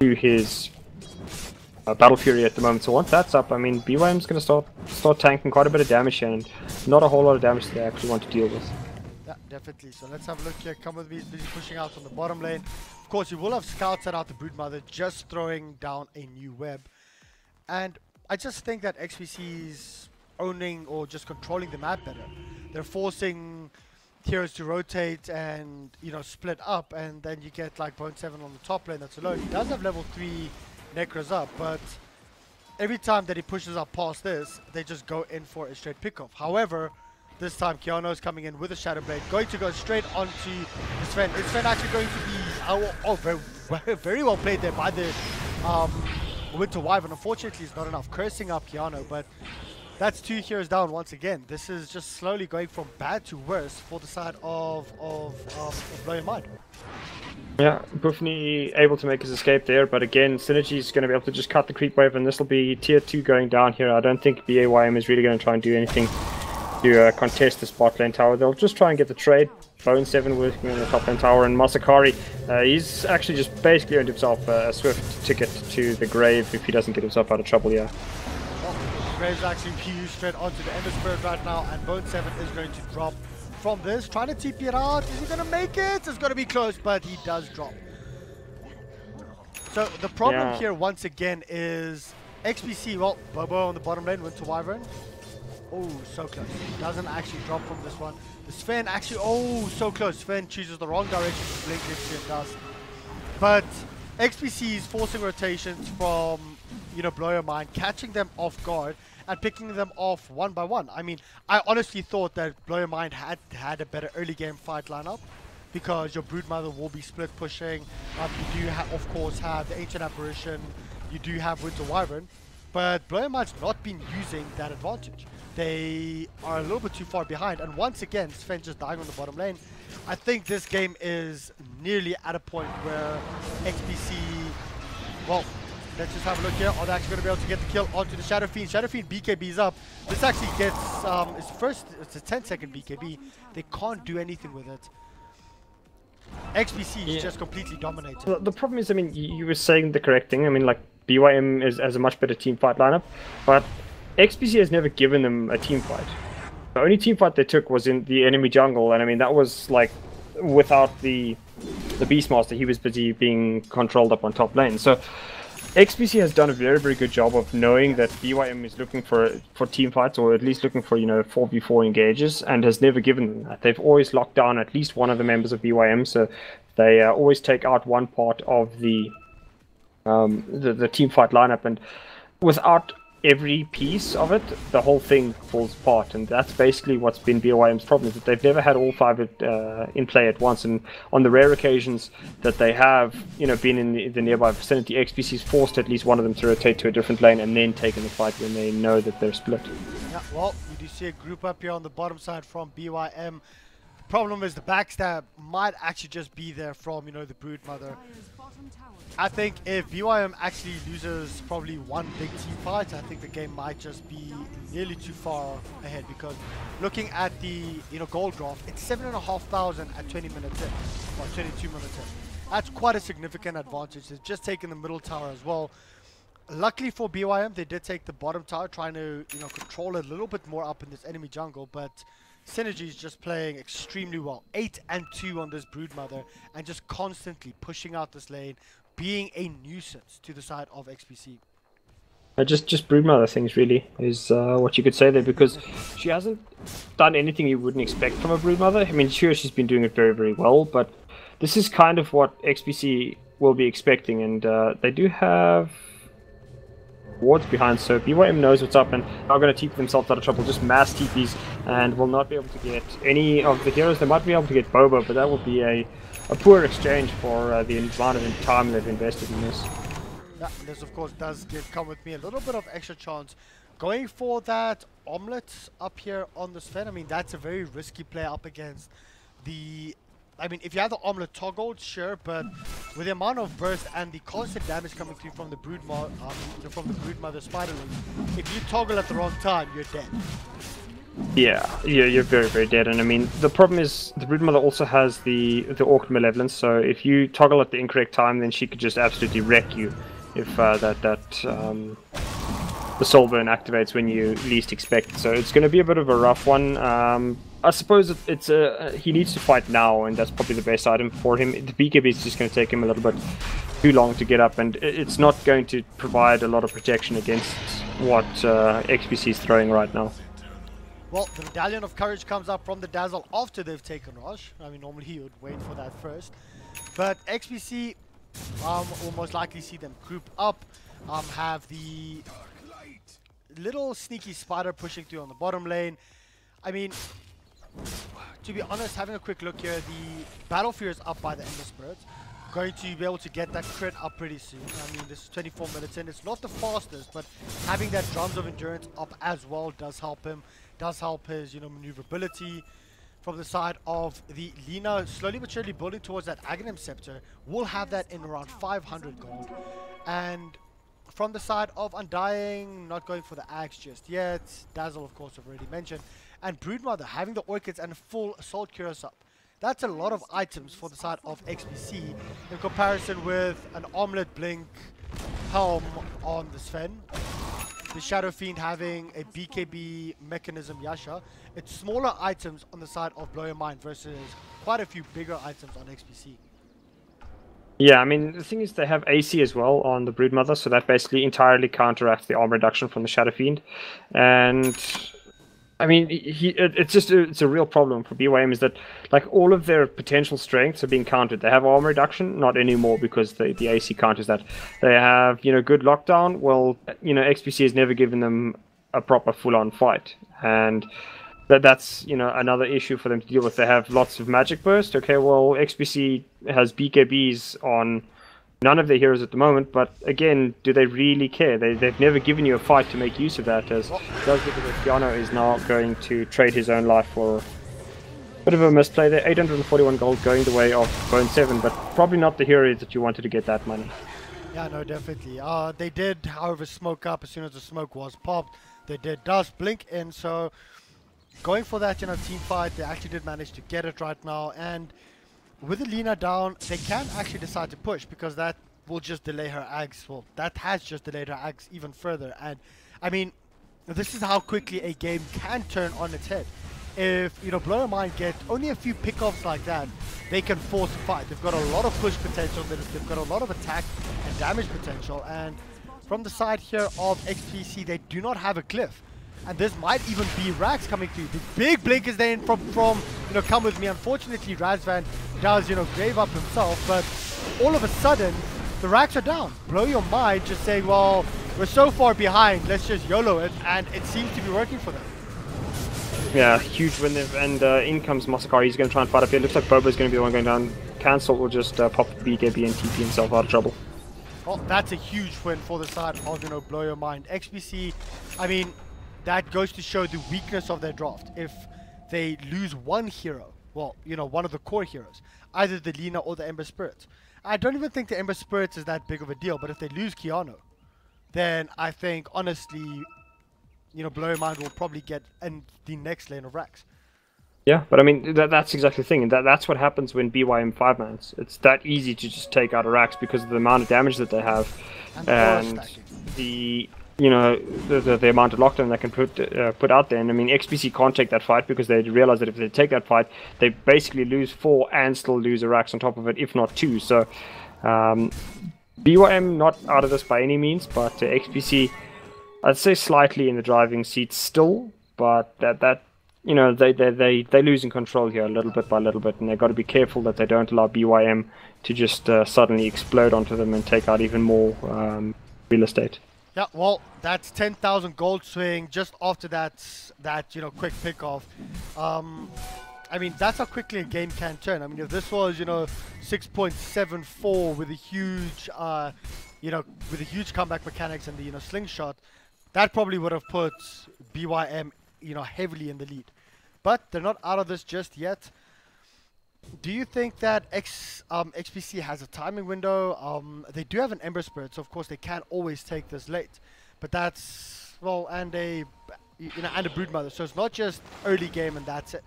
to his Battle Fury at the moment. So once that's up, I mean, BYM's going to start tanking quite a bit of damage here, and not a whole lot of damage that they actually want to deal with. Yeah, definitely. So let's have a look here. Come with me. He's busy pushing out on the bottom lane. Of course, you will have scouts set out the Broodmother, just throwing down a new web. And I just think that XPC's owning or just controlling the map better. They're forcing heroes to rotate and, you know, split up, and then you get like BO3 on the top lane that's alone. He does have level 3 Necros up, but every time that he pushes up past this, they just go in for a straight pickoff. However, this time Keanu's coming in with a Shadow Blade, going to go straight onto the Sven. Is Sven actually going to be very well played there by the Winter Wyvern. Unfortunately, it's not enough. Cursing up Keanu, but that's 2 heroes down once again. This is just slowly going from bad to worse for the side of BlowYourMind. Yeah, Buffney able to make his escape there, but again, Synergy is going to be able to just cut the creep wave, and this will be tier 2 going down here. I don't think BAYM is really going to try and do anything to contest the spot lane tower. They'll just try and get the trade. BO3 working on the top lane tower, and Masakari, he's actually just basically earned himself a swift ticket to the grave if he doesn't get himself out of trouble here. Well, Graves actually used straight onto the Ender Spirit right now, and BO3 is going to drop from this, trying to TP it out. Is he going to make it? It's going to be close, but he does drop. So the problem here once again is XPC, well, Bobo on the bottom lane, Winter Wyvern. Oh, so close. Doesn't actually drop from this one. The Sven actually, oh, so close. Sven chooses the wrong direction to blink into and does. But XPC is forcing rotations from, you know, BlowYourMind, catching them off guard and picking them off one by one. I mean, I honestly thought that BlowYourMind had a better early game fight lineup, because your Broodmother will be split pushing. You do, of course, have the Ancient Apparition. You do have Winter Wyvern. But BlowYourMind's not been using that advantage. They are a little bit too far behind, and once again, Sven just dying on the bottom lane. I think this game is nearly at a point where XPC, well, let's just have a look here. Are they actually going to be able to get the kill onto the Shadow Fiend? Shadow Fiend BKB's up. This actually gets, it's a 10-second BKB. They can't do anything with it. XPC is just completely dominated. Well, the problem is, I mean, you were saying the correct thing. I mean, like, BYM has a much better team fight lineup, but XPC has never given them a team fight. The only team fight they took was in the enemy jungle, and I mean, that was like without the Beastmaster. He was busy being controlled up on top lane. So XPC has done a very, very good job of knowing that BYM is looking for team fights, or at least looking for, you know, 4v4 engages, and has never given them that. They've always locked down at least one of the members of BYM, so they always take out one part of the team fight lineup, and without every piece of it, the whole thing falls apart. And that's basically what's been BYM's problem, is that they've never had all 5 in play at once, and on the rare occasions that they have, you know, been in the nearby vicinity, XPC's forced at least one of them to rotate to a different lane and then taken the fight when they know that they're split. Yeah, well, you do see a group up here on the bottom side from BYM. The problem is the backstab might actually just be there from, you know, the Broodmother. I think if BYM actually loses probably one big team fight, I think the game might just be nearly too far ahead, because looking at the, you know, gold graph, it's 7,500 at 20 minutes in, or 22 minutes in. That's quite a significant advantage. They've just taken the middle tower as well. Luckily for BYM, they did take the bottom tower, trying to, you know, control it a little bit more up in this enemy jungle, but Synergy is just playing extremely well. 8 and 2 on this Broodmother, and just constantly pushing out this lane, being a nuisance to the side of XPC. Just Broodmother things really is what you could say there, because she hasn't done anything you wouldn't expect from a Broodmother. I mean, sure, she's been doing it very, very well, but this is kind of what XPC will be expecting, and they do have wards behind, so BYM knows what's up and are going to TP themselves out of trouble. Just mass TPs, and will not be able to get any of the heroes. They might be able to get Bobo, but that will be a poor exchange for the amount of time they've invested in this. Yeah, this of course does come with me a little bit of extra chance. Going for that omelet up here on the Sven, I mean, that's a very risky play up against the... I mean, if you have the omelet toggled, sure, but with the amount of burst and the constant damage coming through from the Broodmother Spider Link, if you toggle at the wrong time, you're dead. Yeah, you're very, very dead. And I mean, the problem is the Broodmother also has the Orc Malevolence, so if you toggle at the incorrect time, then she could just absolutely wreck you if the Soul Burn activates when you least expect. So it's going to be a bit of a rough one. I suppose it's he needs to fight now, and that's probably the best item for him. The BKB is just going to take him a little bit too long to get up, and it's not going to provide a lot of protection against what XPC is throwing right now. Well, the Medallion of Courage comes up from the Dazzle after they've taken Raj. I mean, normally you would wait for that first. But XPC will most likely see them group up, have the little sneaky spider pushing through on the bottom lane. I mean, to be honest, having a quick look here, the Battle Fear is up by the Ember Spirit. Going to be able to get that crit up pretty soon. I mean, this is 24 minutes in. It's not the fastest, but having that Drums of Endurance up as well does help him. Does help his, maneuverability. From the side of the Lina, slowly but surely building towards that Aghanim Scepter. We'll have that in around 500 gold. And from the side of Undying, not going for the Axe just yet. Dazzle, of course, I've already mentioned. And Broodmother having the Orchids and a full Assault Cuirass up. That's a lot of items for the side of XPC in comparison with an Armlet Blink Helm on the Sven. The Shadow Fiend having a BKB Mechanism Yasha. It's smaller items on the side of BlowYourMind versus quite a few bigger items on XPC. Yeah, I mean, the thing is they have AC as well on the Broodmother, so that basically entirely counteracts the arm reduction from the Shadow Fiend. And I mean, it's a real problem for BYM is that like all of their potential strengths are being countered. They have armor reduction, not anymore because the AC counters that. They have good lockdown. Well, XPC has never given them a proper full-on fight, and that's another issue for them to deal with. They have lots of magic burst. Okay, well XPC has BKBs on none of their heroes at the moment, but again, do they really care? They've never given you a fight to make use of that, as it does look as if Keanu is now going to trade his own life for a bit of a misplay there. 841 gold going the way of Bone 7, but probably not the hero that you wanted to get that money. Yeah, no, definitely. They did, however, smoke up as soon as the smoke was popped. They did dust blink in, so going for that, team fight, they actually did manage to get it right now, and with the Lina down, they can actually decide to push because that will just delay her Ags. Well, that has just delayed her Ags even further. And I mean, this is how quickly a game can turn on its head. If BlowYourMind get only a few pickoffs like that, they can force a fight. They've got a lot of push potential. They've got a lot of attack and damage potential. And from the side here of XPC, they do not have a Glyph. And this might even be Rax coming through. The big blink is there from Come With Me. Unfortunately, Razvan does, grave up himself. But all of a sudden, the Rax are down. BlowYourMind just saying, well, we're so far behind. Let's just YOLO it. And it seems to be working for them. Yeah, huge win there. And in comes Masakari. He's going to try and fight up here. Looks like Boba's going to be the one going down. Cancel will just pop the BKB and TP himself out of trouble. Well, that's a huge win for the side of, BlowYourMind. XPC, I mean, that goes to show the weakness of their draft. If they lose one hero, well, one of the core heroes, either the Lina or the Ember Spirit. I don't even think the Ember Spirit is that big of a deal, but if they lose Keanu, then I think, honestly, BlowYourMind will probably get in the next lane of Rax. Yeah, but I mean, that's exactly the thing. That's what happens when BYM 5-mans. It's that easy to just take out a Rax because of the amount of damage that they have. And the amount of lockdown they can put out there. And I mean, XPC can't take that fight because they realize that if they take that fight, they basically lose 4 and still lose a Rax on top of it, if not 2. So BYM not out of this by any means, but XPC, I'd say slightly in the driving seat still, but they losing control here little bit by little bit, and they've got to be careful that they don't allow BYM to just suddenly explode onto them and take out even more real estate. Yeah, well, that's 10,000 gold swing just after that quick pickoff. I mean, that's how quickly a game can turn. I mean, if this was 6.74 with a huge comeback mechanics and the slingshot, that probably would have put BYM heavily in the lead. But they're not out of this just yet. Do you think that XPC has a timing window? They do have an Ember Spirit, so of course they can always take this late. But that's, well, and a Broodmother, so it's not just early game and that's it.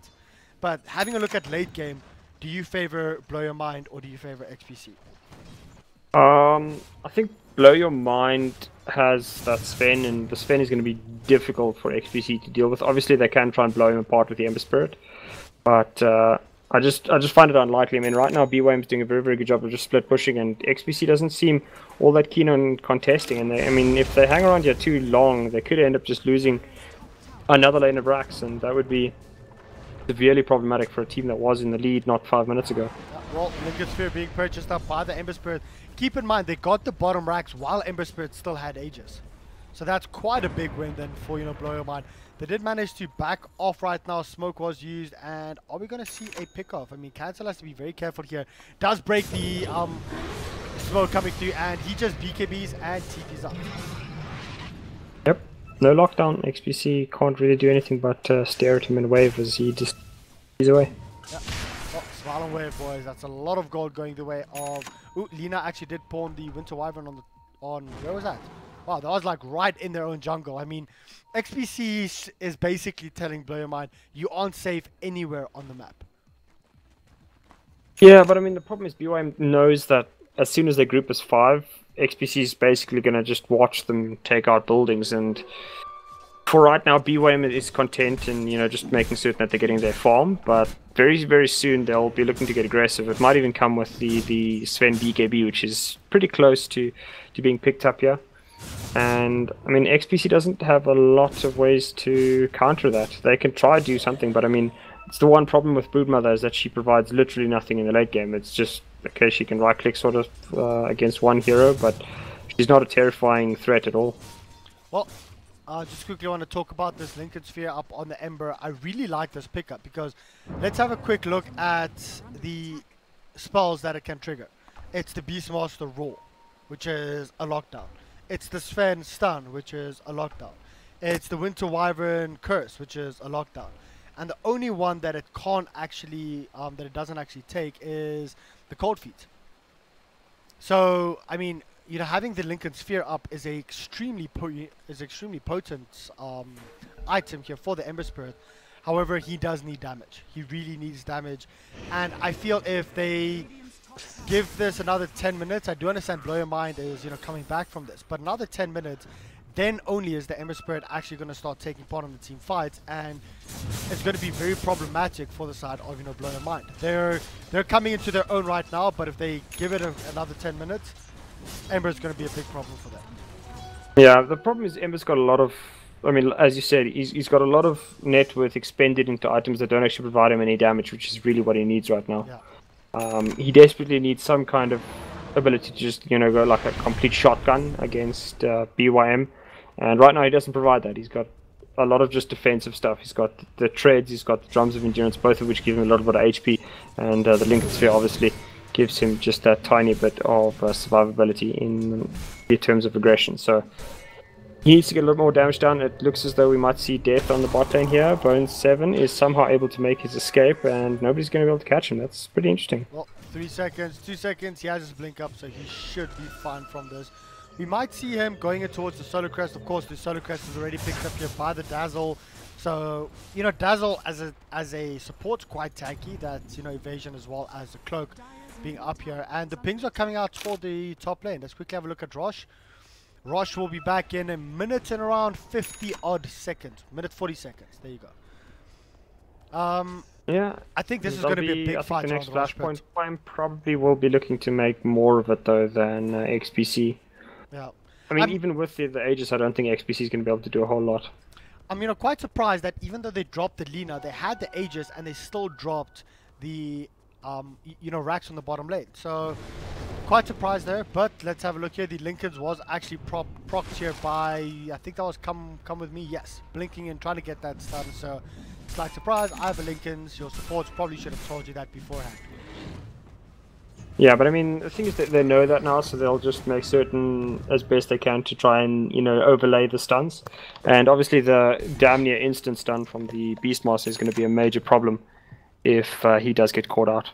But having a look at late game, do you favor BlowYourMind or do you favor XPC? I think BlowYourMind has that Sven, and the Sven is going to be difficult for XPC to deal with. Obviously, they can try and blow him apart with the Ember Spirit, but I just find it unlikely. I mean, right now BYM's doing a very, very good job of just split pushing, and XPC doesn't seem all that keen on contesting. And I mean, if they hang around here too long, they could end up just losing another lane of racks, and that would be severely problematic for a team that was in the lead not 5 minutes ago. Well, Lincoln Sphere being purchased up by the Ember Spirit. Keep in mind, they got the bottom racks while Ember Spirit still had Aegis. So that's quite a big win then for, Blow Your Mind. They did manage to back off right now. Smoke was used, and are we going to see a pick-off? I mean, Cancel has to be very careful here. Does break the smoke coming through, and he just BKBs and TPs up. Yep, no lockdown. XPC can't really do anything but stare at him and wave as he just he's away. Yep. Oh, smile and wave, boys. That's a lot of gold going the way of... Ooh, Lina actually did pawn the Winter Wyvern on... Where was that? Wow, that was like right in their own jungle. I mean, XPC is basically telling Blow Your Mind, you aren't safe anywhere on the map. Yeah, but I mean, the problem is BYM knows that as soon as their group is 5, XPC is basically going to just watch them take out buildings. And for right now, BYM is content in, just making certain that they're getting their farm. But very, very soon, they'll be looking to get aggressive. It might even come with the Sven BKB, which is pretty close to being picked up here. And I mean, XPC doesn't have a lot of ways to counter that. They can try to do something, but I mean, it's the one problem with Broodmother is that she provides literally nothing in the late game. It's just, okay, she can right click sort of against one hero, but she's not a terrifying threat at all. Well, just quickly want to talk about this Lincoln Sphere up on the Ember. I really like this pickup because let's have a quick look at the spells that it can trigger. It's the Beastmaster Roar, which is a lockdown. It's the Sven Stun, which is a lockdown. It's the Winter Wyvern Curse, which is a lockdown. And the only one that it can't actually, that it doesn't actually take is the Cold Feet. So, I mean, having the Lincoln Sphere up is a extremely potent item here for the Ember Spirit. However, he does need damage. He really needs damage. And I feel if they give this another 10 minutes, I do understand Blow Your Mind is, coming back from this. But another 10 minutes, then only is the Ember Spirit actually going to start taking part in the team fights. And it's going to be very problematic for the side of, Blow Your Mind. They're coming into their own right now, but if they give it another 10 minutes, Ember is going to be a big problem for them. Yeah, the problem is Ember's got a lot of, I mean, as you said, he's got a lot of net worth expended into items that don't actually provide him any damage, which is really what he needs right now. Yeah. He desperately needs some kind of ability to just, go like a complete shotgun against BYM. And right now he doesn't provide that. He's got a lot of just defensive stuff. He's got the treads, he's got the drums of endurance, both of which give him a lot of HP. And the Lincoln Sphere obviously gives him just that tiny bit of survivability in terms of aggression. So he needs to get a little more damage done. It looks as though we might see death on the bot lane here. Bones7 is somehow able to make his escape, and nobody's going to be able to catch him. That's pretty interesting. Well, 3 seconds, 2 seconds. He has his blink up, so he should be fine from this. We might see him going in towards the Solar Crest. Of course, the Solar Crest is already picked up here by the Dazzle. So, Dazzle as a support's quite tanky. That's, evasion as well as the Cloak being up here. And the pings are coming out for the top lane. Let's quickly have a look at Rosh. Rosh will be back in a minute and around 50 odd seconds. Minute 40 seconds. There you go. Yeah, I think this is going to be a big fight. The next flashpoint time probably will be looking to make more of it though than XPC. Yeah. I mean, even with the Aegis, I don't think XPC is going to be able to do a whole lot. I'm quite surprised that even though they dropped the Lina, they had the Aegis and they still dropped the racks on the bottom lane. So quite surprised there, but let's have a look here. The Lincolns was actually procced here by, I think that was come with me, yes, blinking and trying to get that started. So slight surprise. I have a Lincolns. Your supports probably should have told you that beforehand. Yeah, but I mean, the thing is that they know that now, so they'll just make certain as best they can to try and, overlay the stuns. And obviously the damn near instant stun from the Beastmaster is going to be a major problem if he does get caught out.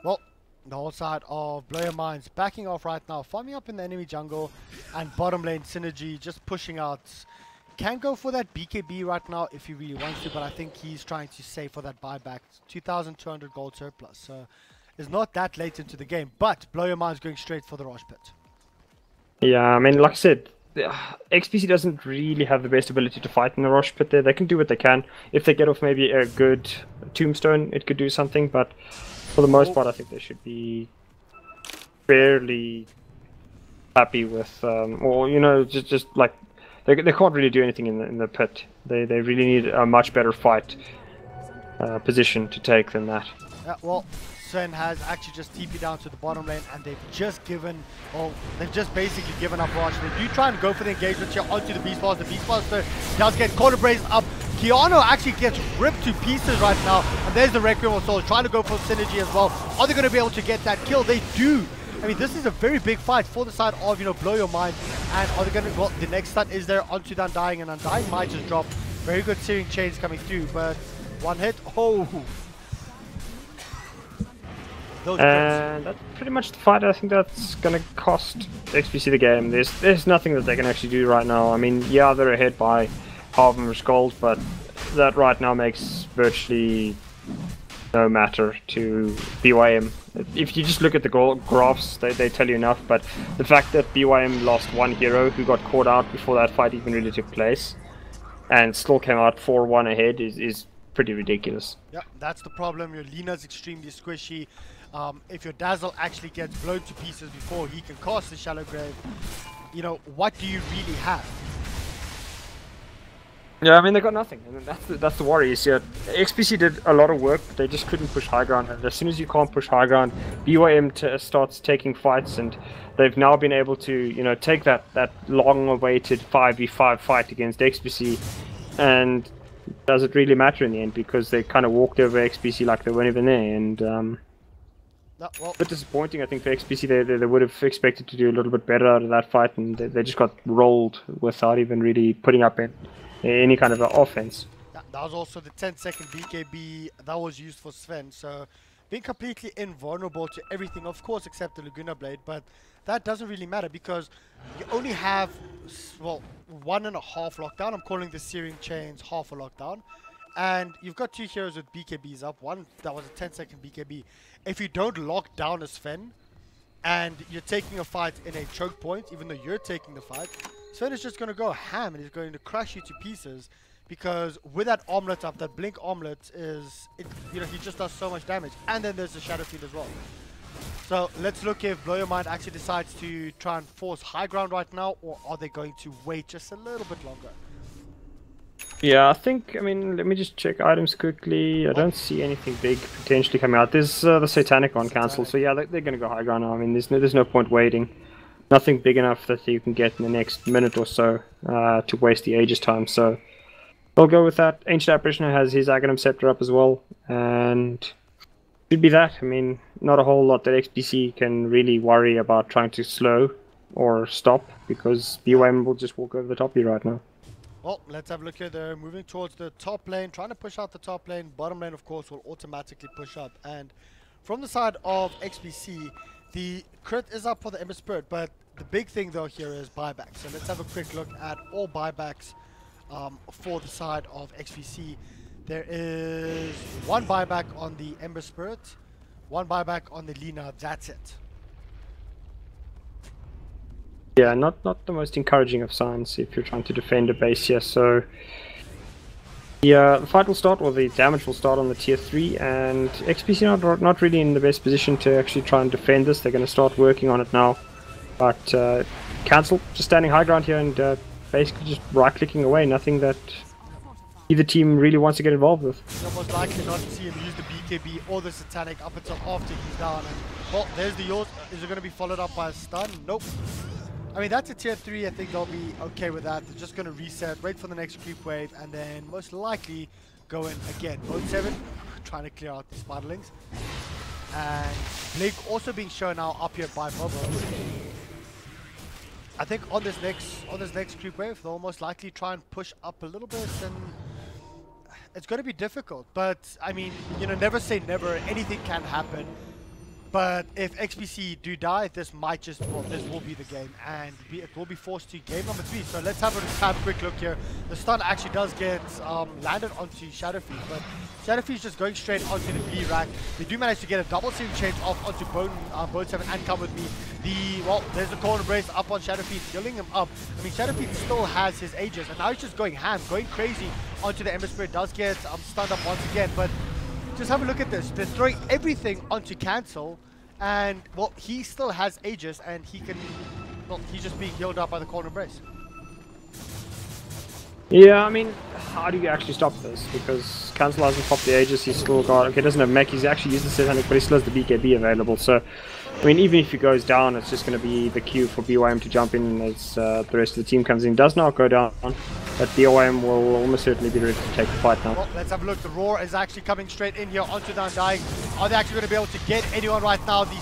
Well, the whole side of Blow Your Mind's backing off right now, farming up in the enemy jungle, and bottom lane Synergy just pushing out. Can go for that BKB right now if he really wants to, but I think he's trying to save for that buyback. 2,200 gold surplus, so it's not that late into the game, but Blow Your Mind's going straight for the Rosh pit. Yeah, I mean, like I said, XPC doesn't really have the best ability to fight in the Rosh pit there. They can do what they can. If they get off maybe a good tombstone, it could do something, but for the most part, I think they should be fairly happy with, or you know, just like they can't really do anything in the pit. They really need a much better fight position to take than that. Yeah, well, Sven has actually just TP down to the bottom lane, and they've just basically given up Rosh. They do try and go for the engagement here onto the Beast Master. The Beast Master does get quarter brace up. Keanu actually gets ripped to pieces right now, and there's the Requiem of Souls trying to go for synergy as well. Are they going to be able to get that kill? They do. I mean, this is a very big fight for the side of, you know, Blow Your Mind. And are they going to, well, the next stun is there onto the Undying, and Undying might just drop. Very good searing chains coming through, but one hit, oh. And that's pretty much the fight. I think that's gonna cost XPC the game. There's nothing that they can actually do right now. I mean, yeah, they're ahead by half of gold, but that right now makes virtually no matter to BYM. If you just look at the graphs, they tell you enough, but the fact that BYM lost one hero who got caught out before that fight even really took place, and still came out 4-1 ahead is pretty ridiculous. Yeah, that's the problem. Your Lina's extremely squishy. If your Dazzle actually gets blown to pieces before he can cast the Shallow Grave, you know, what do you really have? Yeah, I mean, they got nothing, and that's the worry. Yeah, XPC did a lot of work, but they just couldn't push high ground. And as soon as you can't push high ground, BYM starts taking fights, and they've now been able to, you know, take that long-awaited 5v5 fight against XPC, and does it really matter in the end? Because they kind of walked over XPC like they weren't even there, and well, a bit disappointing, I think, for XPC. They would have expected to do a little bit better out of that fight, and they just got rolled without even really putting up any kind of offense. That was also the 10-second BKB that was used for Sven, so being completely invulnerable to everything, of course, except the Laguna Blade, but that doesn't really matter because you only have, well, 1.5 lockdown. I'm calling the Searing Chains half a lockdown. And you've got 2 heroes with BKBs up. One that was a 10-second BKB. If you don't lock down a Sven and you're taking a fight in a choke point, even though you're taking the fight, Sven is just going to go ham and he's going to crush you to pieces, because with that omelet up, that blink omelet you know, he just does so much damage. And then there's the Shadow Field as well. So let's look if Blow Your Mind actually decides to try and force high ground right now, or are they going to wait just a little bit longer? Yeah, I think, I mean, let me just check items quickly. I don't see anything big potentially coming out. There's the Satanic on cancel, so yeah, they're going to go high ground now. I mean, there's no point waiting. Nothing big enough that you can get in the next minute or so to waste the Aegis time, so I'll go with that. Ancient Apparition has his Aghanim Scepter up as well, and should be that. I mean, not a whole lot that XPC can really worry about trying to slow or stop, because BYM will just walk over the top of you right now. Well, let's have a look here. They're moving towards the top lane, trying to push out the top lane. Bottom lane, of course, will automatically push up. And from the side of XPC, the crit is up for the Ember Spirit, but the big thing, though, here is buybacks. So let's have a quick look at all buybacks for the side of XPC. There is 1 buyback on the Ember Spirit, 1 buyback on the Lina. That's it. Yeah, not the most encouraging of signs if you're trying to defend a base here. So the fight will start, or the damage will start on the tier 3, and XPC not really in the best position to actually try and defend this. They're going to start working on it now. But Cancel just standing high ground here and basically just right-clicking away. Nothing that either team really wants to get involved with. It's almost likely not to see him use the BKB or the Satanic up until after he's down. And, well, there's the yours. Is it going to be followed up by a stun? Nope. I mean, that's a tier 3. I think they'll be okay with that. They're just going to reset, wait for the next creep wave, and then most likely go in again. Mode 7, trying to clear out the Spiderlings. And Blink also being shown now up here by Bobo. I think on this next creep wave, they'll most likely try and push up a little bit, and it's going to be difficult. But, I mean, you know, never say never. Anything can happen. But if XPC do die, this might just, well, this will be the game, and it will be forced to game number 3. So let's have a quick look here. The stun actually does get landed onto Shadowfiend, but Shadowfiend's just going straight onto the B rack. They do manage to get a double series change off onto Bone 7 and Come With Me. There's the corner brace up on Shadowfiend, healing him up. I mean, Shadowfiend still has his Aegis, and now he's just going ham, going crazy onto the Ember Spirit. Does get stunned up once again, but just have a look at this. They're throwing everything onto Cancel, and well, he still has Aegis, and he can, well, he's just being healed up by the corner brace. Yeah, I mean, how do you actually stop this? Because Cancel hasn't popped the Aegis, he's still got, okay, doesn't have mech, he's actually used the 700, but he still has the BKB available, so, I mean, even if he goes down, it's just going to be the queue for BYM to jump in as the rest of the team comes in. Does not go down, but BYM will almost certainly be ready to take the fight now. Well, let's have a look. The Roar is actually coming straight in here onto the Undying. Are they actually going to be able to get anyone right now? The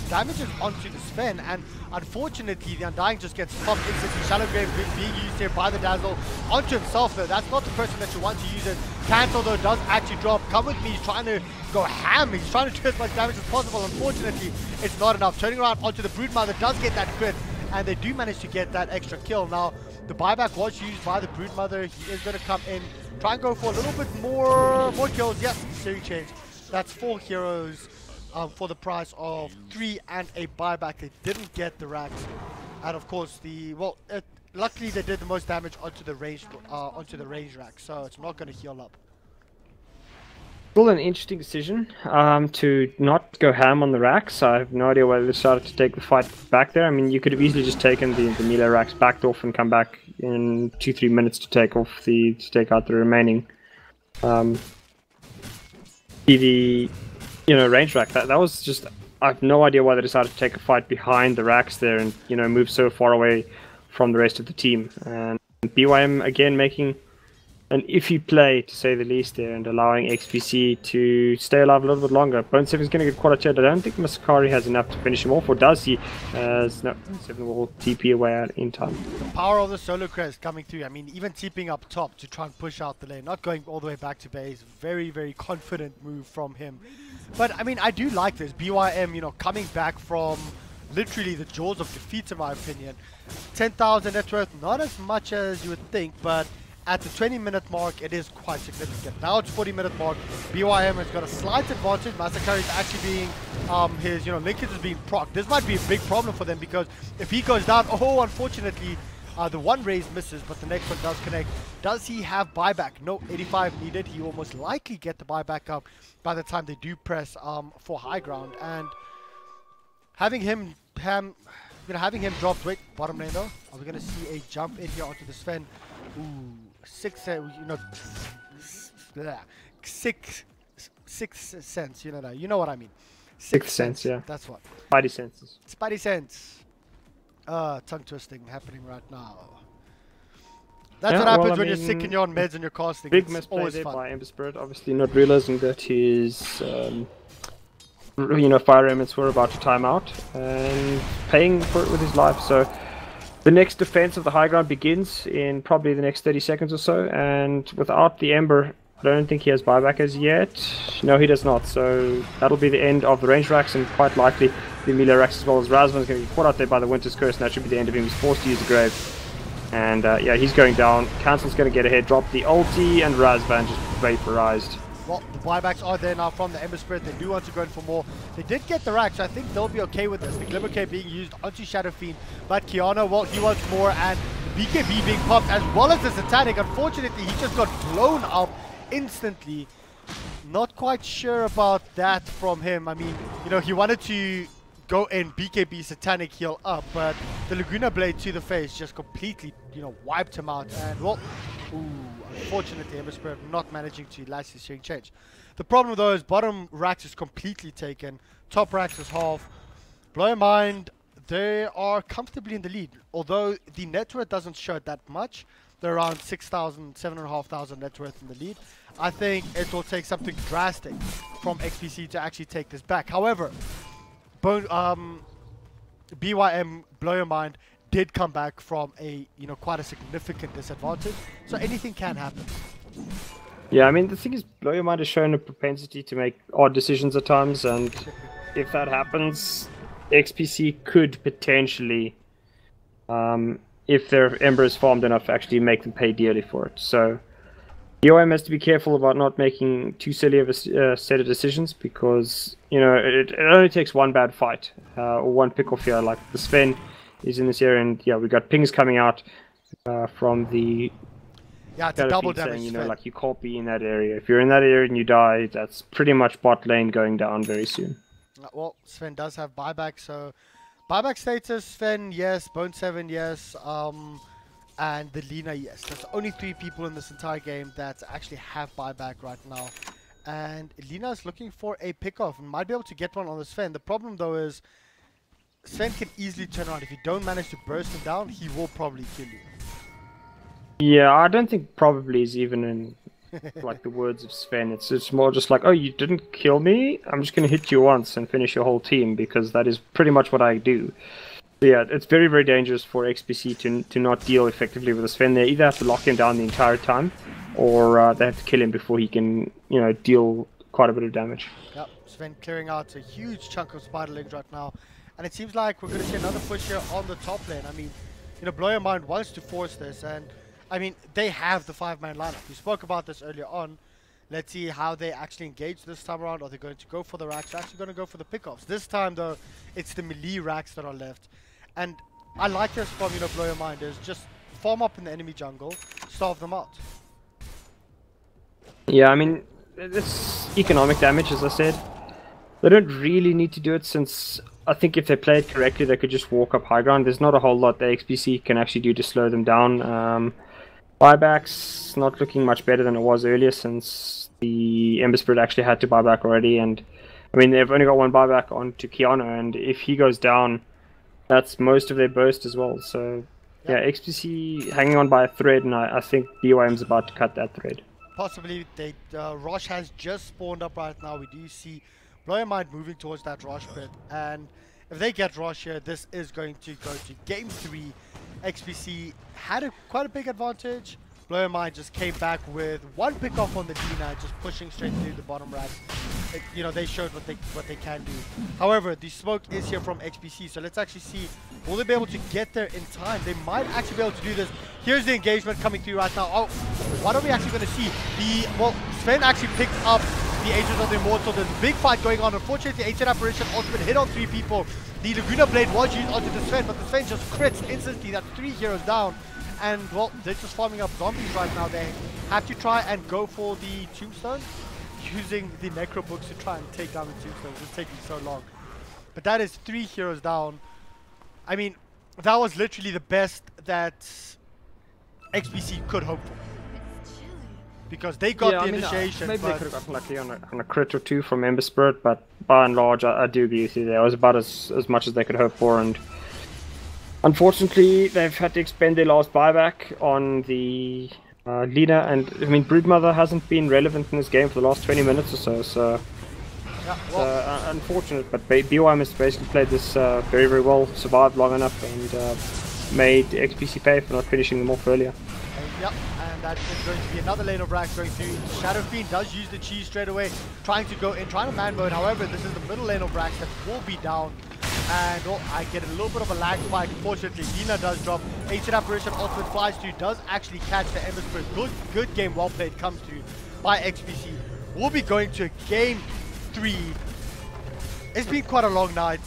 damage is onto the Sven, and unfortunately, the Undying just gets popped instantly. Shadowgrave being used here by the Dazzle onto himself, though. That's not the person that you want to use it. Cancel, though, does actually drop. Come With Me, he's trying to go ham. He's trying to do as much damage as possible. Unfortunately, it's not enough. Turning around onto the Broodmother does get that crit, and they do manage to get that extra kill. Now, the buyback was used by the Broodmother. He is going to come in, try and go for a little bit more kills. Yes, series change. That's 4 heroes for the price of 3 and a buyback. They didn't get the racks, and of course luckily they did the most damage onto the range rack, so it's not going to heal up. Still an interesting decision to not go ham on the racks. I have no idea why they decided to take the fight back there. I mean, you could have easily just taken the melee racks, backed off, and come back in 2-3 minutes to take out the remaining range rack. That was just, I have no idea why they decided to take a fight behind the racks there and move so far away from the rest of the team. And BYM again making an iffy play, to say the least, there, and allowing XPC to stay alive a little bit longer. Bone 7 is going to get quite a chat. I don't think Masakari has enough to finish him off, or does he? As no, 7 will TP away out in time. The power of the solo crest coming through. I mean, even TPing up top to try and push out the lane, not going all the way back to base. Very, very confident move from him. But I mean, I do like this. BYM, coming back from literally the jaws of defeat, in my opinion. 10,000 net worth, not as much as you would think, but at the 20-minute mark, it is quite significant. Now it's 40-minute mark. BYM has got a slight advantage. Masakari is actually being, his, linkage is being procced. This might be a big problem for them, because if he goes down, unfortunately, the one raise misses, but the next one does connect. Does he have buyback? No, 85 needed. He will most likely get the buyback up by the time they do press for high ground. And having him drop, wait, bottom lane though. Are we going to see a jump in here onto the Sven? Ooh, sixth sense, you know what I mean. Sixth sense, yeah. That's what. Spidey senses. Spidey sense. Tongue twisting happening right now. That's what happens when you're sick and you're on meds and you're casting. Big misplay there by Ember Spirit, obviously not realizing that his fire elements were about to time out and paying for it with his life. So the next defense of the high ground begins in probably the next 30 seconds or so, and without the Ember, I don't think he has buyback as yet. No, he does not, so that'll be the end of the range racks, and quite likely the melee racks as well, as Razvan is going to get caught out there by the Winter's Curse, and that should be the end of him. He's forced to use the Grave. And yeah, he's going down. Cancel's going to get ahead, drop the ulti, and Razvan just vaporized. Well, the buybacks are there now from the Ember Spirit. They do want to go in for more. They did get the rack, so I think they'll be okay with this. The Glimmer Cape being used onto Shadowfiend, but Kiana, well, he wants more, and the BKB being popped, as well as the Satanic. Unfortunately, he just got blown up instantly. Not quite sure about that from him. I mean, he wanted to go in BKB Satanic heal up, but the Laguna Blade to the face just completely, wiped him out. And, well, unfortunately, Ember Spirit not managing to latch the sharing change. The problem, though, is bottom racks is completely taken. Top racks is half. BlowYourMind, they are comfortably in the lead. Although the net worth doesn't show that much. They're around 6,000, 7,500 net worth in the lead. I think it will take something drastic from XPC to actually take this back. However, BYM, BlowYourMind, did come back from a quite a significant disadvantage, so anything can happen. Yeah, I mean, the thing is, BlowYourMind has shown a propensity to make odd decisions at times, and if that happens, XPC could potentially, if their Ember is farmed enough, actually make them pay dearly for it. So BOM has to be careful about not making too silly of a set of decisions, because it only takes one bad fight or one pick off here. Like the Sven is in this area, and yeah, we got pings coming out from the it's a double damage. Saying, like you can't be in that area. If you're in that area and you die, that's pretty much bot lane going down very soon. Well, Sven does have buyback, so buyback status, Sven, yes, Bone 7, yes, and the Lina, yes. There's only 3 people in this entire game that actually have buyback right now. And Lina is looking for a pickoff and might be able to get one on the Sven. The problem, though, is Sven can easily turn around. If you don't manage to burst him down, he will probably kill you. Yeah, I don't think probably is even in like the words of Sven. It's more just like, oh, you didn't kill me? I'm just going to hit you once and finish your whole team, because that is pretty much what I do. So yeah, it's very, very dangerous for XPC to not deal effectively with the Sven. They either have to lock him down the entire time, or they have to kill him before he can, deal quite a bit of damage. Yep, Sven clearing out a huge chunk of spider legs right now. And it seems like we're going to see another push here on the top lane. I mean, BlowYourMind wants to force this, and I mean, they have the 5-man lineup. We spoke about this earlier on. Let's see how they actually engage this time around. Are they going to go for the racks? They're actually going to go for the pickoffs. This time, though, it's the melee racks that are left. And I like this from, BlowYourMind, is just farm up in the enemy jungle, starve them out. Yeah, I mean, it's economic damage, as I said. They don't really need to do it, since I think if they play it correctly, they could just walk up high ground. There's not a whole lot the XPC can actually do to slow them down. Buybacks not looking much better than it was earlier, since the Ember Spirit actually had to buy back already. And I mean, they've only got one buyback onto Kiana, and if he goes down, that's most of their burst as well. So yeah, XPC hanging on by a thread, and I think BOM's about to cut that thread. Possibly. Rosh has just spawned up right now. We do see BlowYourMind moving towards that Rosh pit, and if they get Rosh here, this is going to go to game 3. XPC had quite a big advantage. BlowYourMind just came back with one pick off on the Lina, just pushing straight through the bottom racks. They showed what they can do. However, the smoke is here from XPC, so let's actually see, will they be able to get there in time? They might actually be able to do this. Here's the engagement coming through right now. Oh, what are we actually going to see? Sven actually picked up the Agents of the Immortal. There's a big fight going on. Unfortunately, the Ancient Apparition ultimate hit on 3 people. The Laguna Blade was used onto the Sven, but the Sven just crits instantly. That's 3 heroes down. And, well, they're just farming up zombies right now. They have to try and go for the Tombstone, using the Necro Books to try and take down the Tombstones. It's taking so long. But that is 3 heroes down. I mean, that was literally the best that XPC could hope for. Because they got the initiation. Maybe they could have gotten lucky on a crit or 2 from Ember Spirit, but by and large, I do agree with you. That was about as much as they could hope for, and unfortunately, they've had to expend their last buyback on the Lina, and I mean, Broodmother hasn't been relevant in this game for the last 20 minutes or so. Yeah, well, unfortunate, but BOM has basically played this very, very well, survived long enough, and made XPC pay for not finishing them off earlier. Yep, and that is going to be another lane of racks going through. Shadow Fiend does use the cheese straight away, trying to go in, trying to man mode. However, this is the middle lane of racks that will be down. And I get a little bit of a lag spike. Unfortunately, Lina does drop. Ancient Apparition ultimate flies through, does actually catch the Ember Spirit. Good game, well played, comes through by XPC. We'll be going to game 3. It's been quite a long night.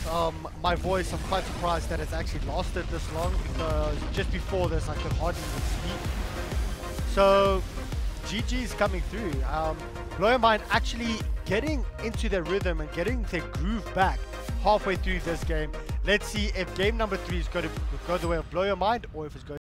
My voice, I'm quite surprised that it's actually lasted this long, because just before this I could hardly even speak. So GG is coming through. BlowYourMind actually getting into their rhythm and getting their groove back halfway through this game. Let's see if game number 3 is going to go the way of BlowYourMind, or if it's going